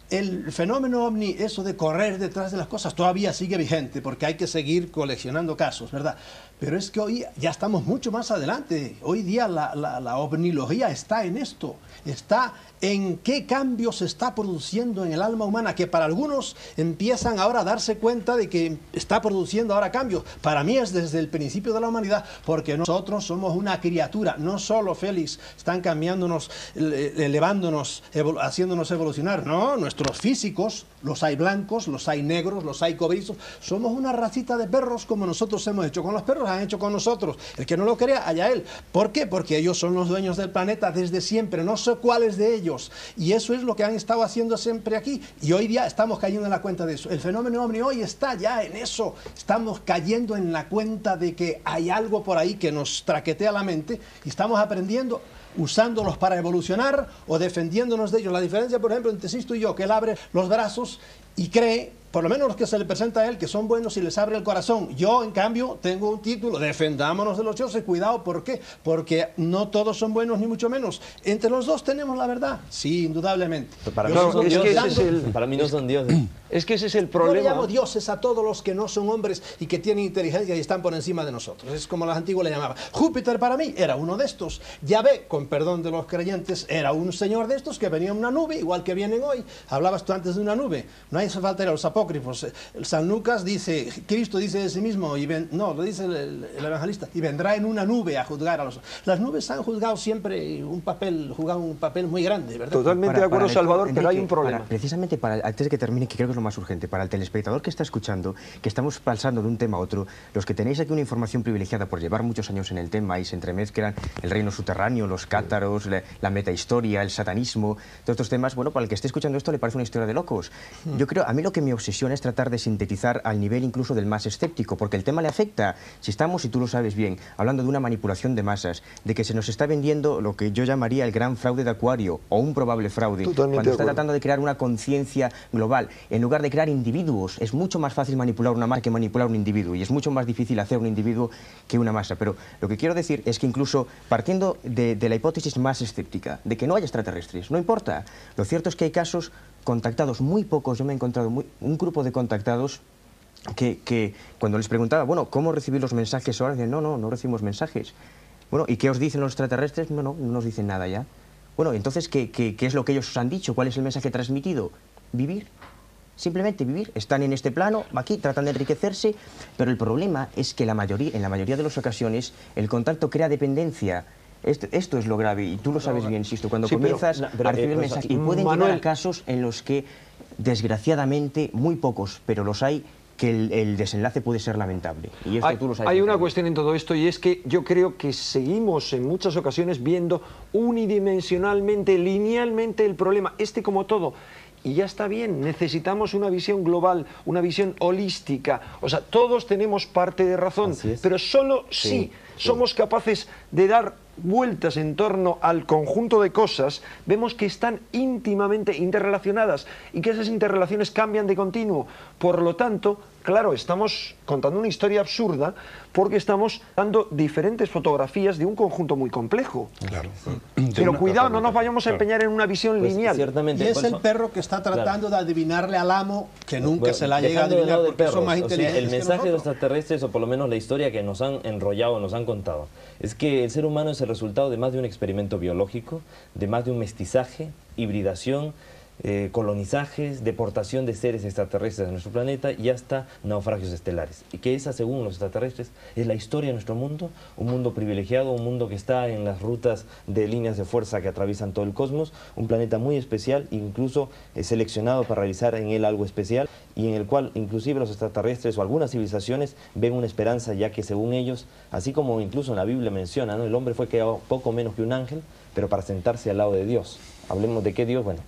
El fenómeno ovni, eso de correr detrás de las cosas, todavía sigue vigente, porque hay que seguir coleccionando casos, ¿verdad? Pero es que hoy ya estamos mucho más adelante. Hoy día la ovnilogía está en esto, está en qué cambio se está produciendo en el alma humana, que para algunos empiezan ahora a darse cuenta de que está produciendo ahora cambios. Para mí es desde el principio de la humanidad, porque nosotros somos una criatura, no solo, Félix, están cambiándonos, elevándonos, haciéndonos evolucionar, no, nuestros físicos, los hay blancos, los hay negros, los hay cobrizos, somos una racita de perros como nosotros hemos hecho con los perros, han hecho con nosotros. El que no lo crea, allá él. ¿Por qué? Porque ellos son los dueños del planeta desde siempre, no sé cuáles de ellos. Y eso es lo que han estado haciendo siempre aquí. Y hoy día estamos cayendo en la cuenta de eso. El fenómeno ovni hoy está ya en eso. Estamos cayendo en la cuenta de que hay algo por ahí que nos traquetea la mente y estamos aprendiendo, usándolos para evolucionar o defendiéndonos de ellos. La diferencia, por ejemplo, entre Sisto y yo, que él abre los brazos y cree, por lo menos los que se le presenta a él, que son buenos y les abre el corazón. Yo, en cambio, tengo un título, defendámonos de los dioses, cuidado, ¿por qué? Porque no todos son buenos, ni mucho menos. Entre los dos tenemos la verdad, sí, indudablemente. Para mí no son dioses. Es que ese es el problema. Yo le llamo dioses a todos los que no son hombres y que tienen inteligencia y están por encima de nosotros. Es como los antiguos le llamaban. Júpiter para mí era uno de estos. Yahvé, con perdón de los creyentes, era un señor de estos que venía en una nube, igual que vienen hoy. Hablabas tú antes de una nube. No hace falta ir a los apóstoles apócrifos. San Lucas dice, Cristo dice de sí mismo, no, lo dice el evangelista, y vendrá en una nube a juzgar a los... Las nubes han juzgado siempre jugado un papel muy grande, ¿verdad? Totalmente de acuerdo, Salvador, Enrique, pero hay un problema. Precisamente, antes de que termine, que creo que es lo más urgente, para el telespectador que está escuchando, que estamos pasando de un tema a otro, los que tenéis aquí una información privilegiada por llevar muchos años en el tema y se entremezclan el reino subterráneo, los cátaros, la metahistoria, el satanismo, todos estos temas, bueno, para el que esté escuchando esto le parece una historia de locos. Yo creo, a mí lo que me obsesiona es tratar de sintetizar al nivel incluso del más escéptico, porque el tema le afecta. Si estamos, y tú lo sabes bien, hablando de una manipulación de masas, de que se nos está vendiendo lo que yo llamaría el gran fraude de Acuario, o un probable fraude, cuando está tratando de crear una conciencia global, en lugar de crear individuos. Es mucho más fácil manipular una masa que manipular un individuo, y es mucho más difícil hacer un individuo que una masa. Pero lo que quiero decir es que incluso partiendo de la hipótesis más escéptica, de que no haya extraterrestres, no importa. Lo cierto es que hay casos contactados, muy pocos, yo me he encontrado un grupo de contactados que cuando les preguntaba, bueno, ¿cómo recibir los mensajes ahora? Dicen, no recibimos mensajes. Bueno, ¿y qué os dicen los extraterrestres? No nos dicen nada ya. Bueno, entonces, ¿qué es lo que ellos os han dicho? ¿Cuál es el mensaje transmitido? Vivir. Simplemente vivir. Están en este plano, aquí, tratan de enriquecerse, pero el problema es que en la mayoría de las ocasiones el contacto crea dependencia. Esto es lo grave, y tú lo sabes bien, insisto, cuando comienzas a recibir mensajes, y pueden llegar a casos en los que, desgraciadamente, muy pocos, pero los hay, que el desenlace puede ser lamentable. Y esto tú lo sabes. Hay una cuestión en todo esto, y es que yo creo que seguimos en muchas ocasiones viendo unidimensionalmente, linealmente el problema, como todo. Y ya está bien, necesitamos una visión global, una visión holística. O sea, todos tenemos parte de razón, pero solo si somos capaces de dar vueltas en torno al conjunto de cosas, vemos que están íntimamente interrelacionadas y que esas interrelaciones cambian de continuo. Por lo tanto, claro, estamos contando una historia absurda porque estamos dando diferentes fotografías de un conjunto muy complejo. Claro. Pero cuidado, no nos vayamos a empeñar en una visión lineal. Ciertamente, y es el perro que está tratando de adivinarle al amo, que nunca se la llega a adivinar porque son más inteligentes. El mensaje de los extraterrestres, o por lo menos la historia que nos han enrollado, nos han contado, es que el ser humano es el resultado de más de un experimento biológico, de más de un mestizaje, hibridación, colonizajes, deportación de seres extraterrestres de nuestro planeta y hasta naufragios estelares. Y que esa, según los extraterrestres, es la historia de nuestro mundo, un mundo privilegiado, un mundo que está en las rutas de líneas de fuerza que atraviesan todo el cosmos, un planeta muy especial, incluso seleccionado para realizar en él algo especial, y en el cual inclusive los extraterrestres o algunas civilizaciones ven una esperanza, ya que según ellos, así como incluso en la Biblia menciona, ¿no?, el hombre fue creado poco menos que un ángel, pero para sentarse al lado de Dios. Hablemos de qué Dios, bueno,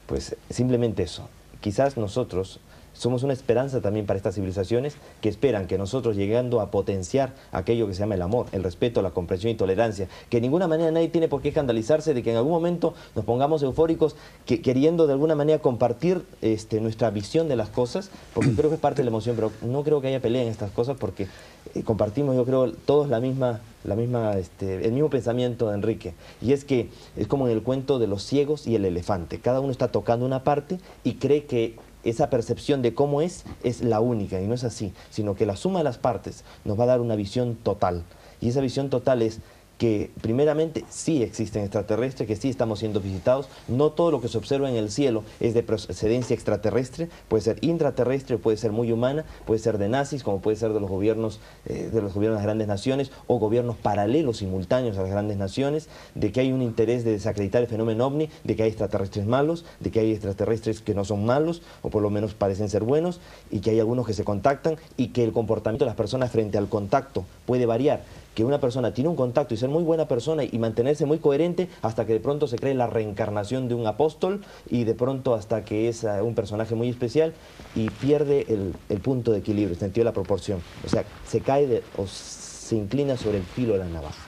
pues simplemente eso. Quizás nosotros somos una esperanza también para estas civilizaciones que esperan que nosotros, llegando a potenciar aquello que se llama el amor, el respeto, la comprensión y tolerancia, que de ninguna manera nadie tiene por qué escandalizarse de que en algún momento nos pongamos eufóricos queriendo de alguna manera compartir nuestra visión de las cosas, porque creo que es parte de la emoción, pero no creo que haya pelea en estas cosas porque compartimos, yo creo, todos el mismo pensamiento de Enrique, y es que es como en el cuento de los ciegos y el elefante. Cada uno está tocando una parte y cree que esa percepción de cómo es la única, y no es así, sino que la suma de las partes nos va a dar una visión total, y esa visión total es que primeramente sí existen extraterrestres, que sí estamos siendo visitados. No todo lo que se observa en el cielo es de procedencia extraterrestre, puede ser intraterrestre, puede ser muy humana, puede ser de nazis, como puede ser de los gobiernos de las grandes naciones, o gobiernos paralelos simultáneos a las grandes naciones, de que hay un interés de desacreditar el fenómeno ovni, de que hay extraterrestres malos, de que hay extraterrestres que no son malos, o por lo menos parecen ser buenos, y que hay algunos que se contactan, y que el comportamiento de las personas frente al contacto puede variar. Que una persona tiene un contacto y ser muy buena persona y mantenerse muy coherente hasta que de pronto se cree la reencarnación de un apóstol, y de pronto hasta que es un personaje muy especial y pierde el punto de equilibrio, el sentido de la proporción. O sea, se cae o se inclina sobre el filo de la navaja.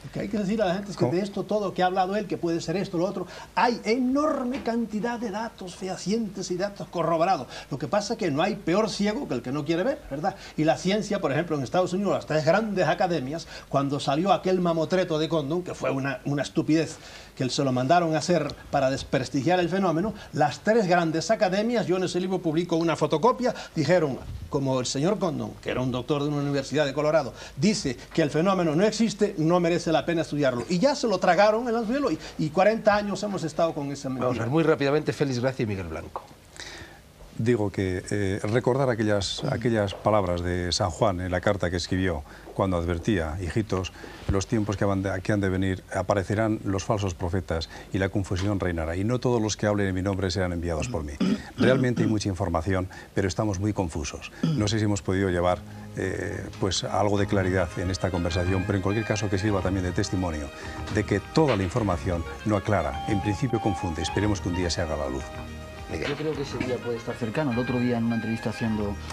Lo que hay que decir a la gente es que de esto todo que ha hablado él, que puede ser esto, lo otro, hay enorme cantidad de datos fehacientes y datos corroborados. Lo que pasa es que no hay peor ciego que el que no quiere ver, ¿verdad? Y la ciencia, por ejemplo, en Estados Unidos, las 3 grandes academias, cuando salió aquel mamotreto de Condon, que fue una estupidez, que se lo mandaron a hacer para desprestigiar el fenómeno, las 3 grandes academias, yo en ese libro publico una fotocopia, dijeron, como el señor Condon, que era un doctor de una universidad de Colorado, dice que el fenómeno no existe, no merece la pena estudiarlo. Y ya se lo tragaron en el suelo, y 40 años hemos estado con esa mentira. Vamos a ver muy rápidamente, Félix Gracia y Miguel Blanco. digo que recordar aquellas palabras de San Juan en la carta que escribió cuando advertía: hijitos, los tiempos que han de venir, aparecerán los falsos profetas y la confusión reinará, y no todos los que hablen en mi nombre serán enviados por mí. Realmente hay mucha información, pero estamos muy confusos. No sé si hemos podido llevar pues algo de claridad en esta conversación, pero en cualquier caso que sirva también de testimonio de que toda la información no aclara, en principio confunde. Esperemos que un día se haga la luz. Yo creo que ese día puede estar cercano. El otro día en una entrevista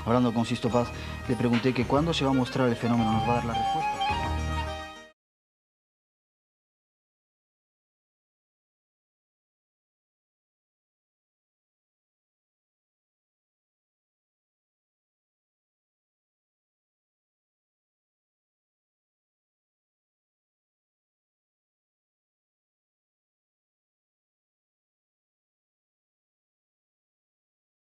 hablando con Sisto Paz, le pregunté que cuándo se va a mostrar el fenómeno, nos va a dar la respuesta.